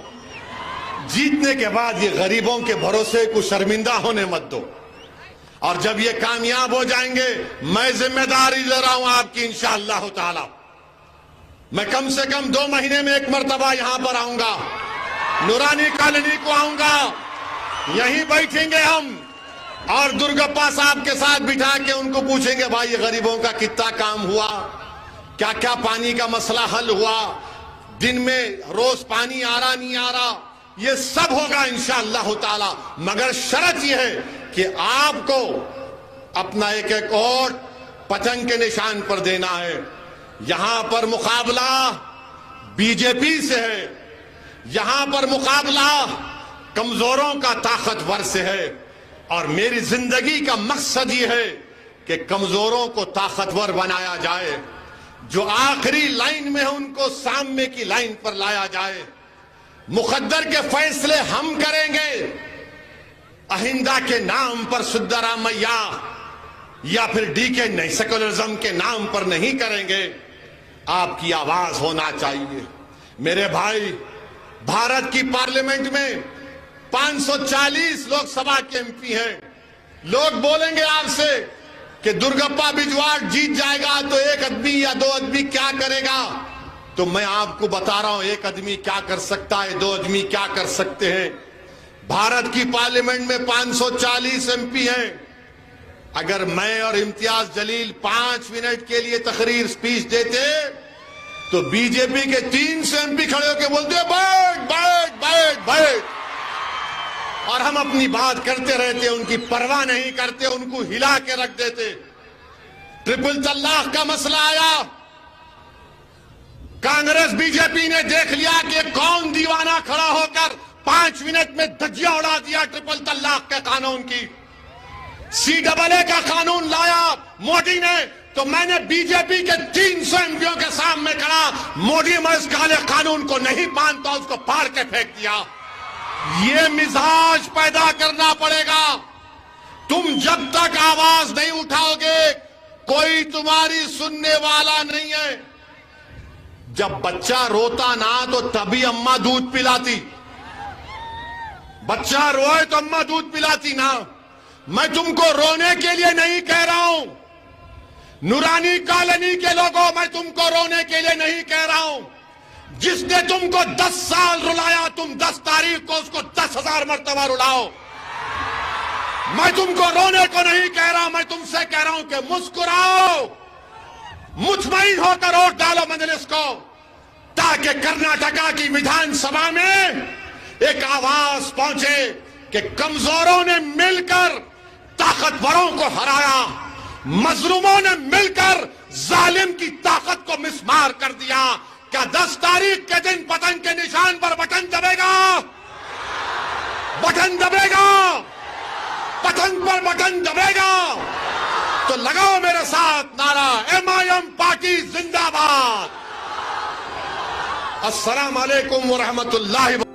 जीतने के बाद ये गरीबों के भरोसे को शर्मिंदा होने मत दो। और जब ये कामयाब हो जाएंगे, मैं जिम्मेदारी ले रहा हूं आपकी इंशाअल्लाह ताला। मैं कम से कम 2 महीने में एक मर्तबा यहां पर आऊंगा, नूरानी कॉलोनी को आऊंगा, यहीं बैठेंगे हम और दुर्गप्पा साहब के साथ बिठा के उनको पूछेंगे, भाई ये गरीबों का कितना काम हुआ, क्या क्या पानी का मसला हल हुआ, दिन में रोज पानी आ रहा नहीं आ रहा, ये सब होगा इंशाअल्लाह ताला। मगर शर्त यह है कि आपको अपना एक एक वोट पतंग के निशान पर देना है। यहां पर मुकाबला बीजेपी से है, यहां पर मुकाबला कमजोरों का ताकतवर से है, और मेरी जिंदगी का मकसद ये है कि कमजोरों को ताकतवर बनाया जाए, जो आखिरी लाइन में है उनको सामने की लाइन पर लाया जाए। मुकद्दर के फैसले हम करेंगे, अहिंदा के नाम पर सिद्धरामैया या फिर डीके नहीं सेकुलरिज्म के नाम पर नहीं करेंगे। आपकी आवाज होना चाहिए। मेरे भाई, भारत की पार्लियामेंट में 540 लोकसभा के एमपी हैं। लोग बोलेंगे आपसे कि दुर्गप्पा बिजवाड़ जीत जाएगा तो एक आदमी या 2 आदमी क्या करेगा, तो मैं आपको बता रहा हूं एक आदमी क्या कर सकता है, 2 आदमी क्या कर सकते हैं। भारत की पार्लियामेंट में 540 एमपी हैं। अगर मैं और इम्तियाज जलील 5 मिनट के लिए तकरीर स्पीच देते तो बीजेपी के 300 एमपी खड़े होकर बोलते बैठ बैठ बैठ बैठ, और हम अपनी बात करते रहते, उनकी परवाह नहीं करते, उनको हिला के रख देते। ट्रिपल तलाक का मसला आया, कांग्रेस बीजेपी ने देख लिया कि कौन दीवाना खड़ा होकर 5 मिनट में धज्जियां उड़ा दिया ट्रिपल तलाक के कानून की। CAA का कानून लाया मोदी ने, तो मैंने बीजेपी के 300 एमपियों के सामने कहा, मोदी मैं इस काले कानून को नहीं मानता, उसको फाड़ के फेंक दिया। ये मिजाज पैदा करना पड़ेगा। तुम जब तक आवाज नहीं उठाओगे कोई तुम्हारी सुनने वाला नहीं है। जब बच्चा रोता ना तो तभी अम्मा दूध पिलाती, बच्चा रोए तो अम्मा दूध पिलाती ना। मैं तुमको रोने के लिए नहीं कह रहा हूं, नूरानी कॉलोनी के लोगों, मैं तुमको रोने के लिए नहीं कह रहा हूं। जिसने तुमको 10 साल रुलाया, तुम 10 तारीख को उसको 10,000 मर्तबा रुलाओ। मैं तुमको रोने को नहीं कह रहा, मैं तुमसे कह रहा हूं कि मुस्कुराओ, मुतमईन होकर वोट डालो मजलिस को, ताकि कर्नाटका की विधानसभा में एक आवाज पहुंचे कि कमजोरों ने मिलकर ताकतवरों को हराया, मजलूमों ने मिलकर जालिम की ताकत को मिसमार कर दिया। क्या 10 तारीख के दिन पतंग के निशान पर बटन दबेगा? बटन दबेगा, पतंग पर बटन दबेगा। तो लगाओ मेरे साथ नारा, MIM पार्टी जिंदाबाद। अस्सलाम वालेकुम व रहमतुल्लाहि।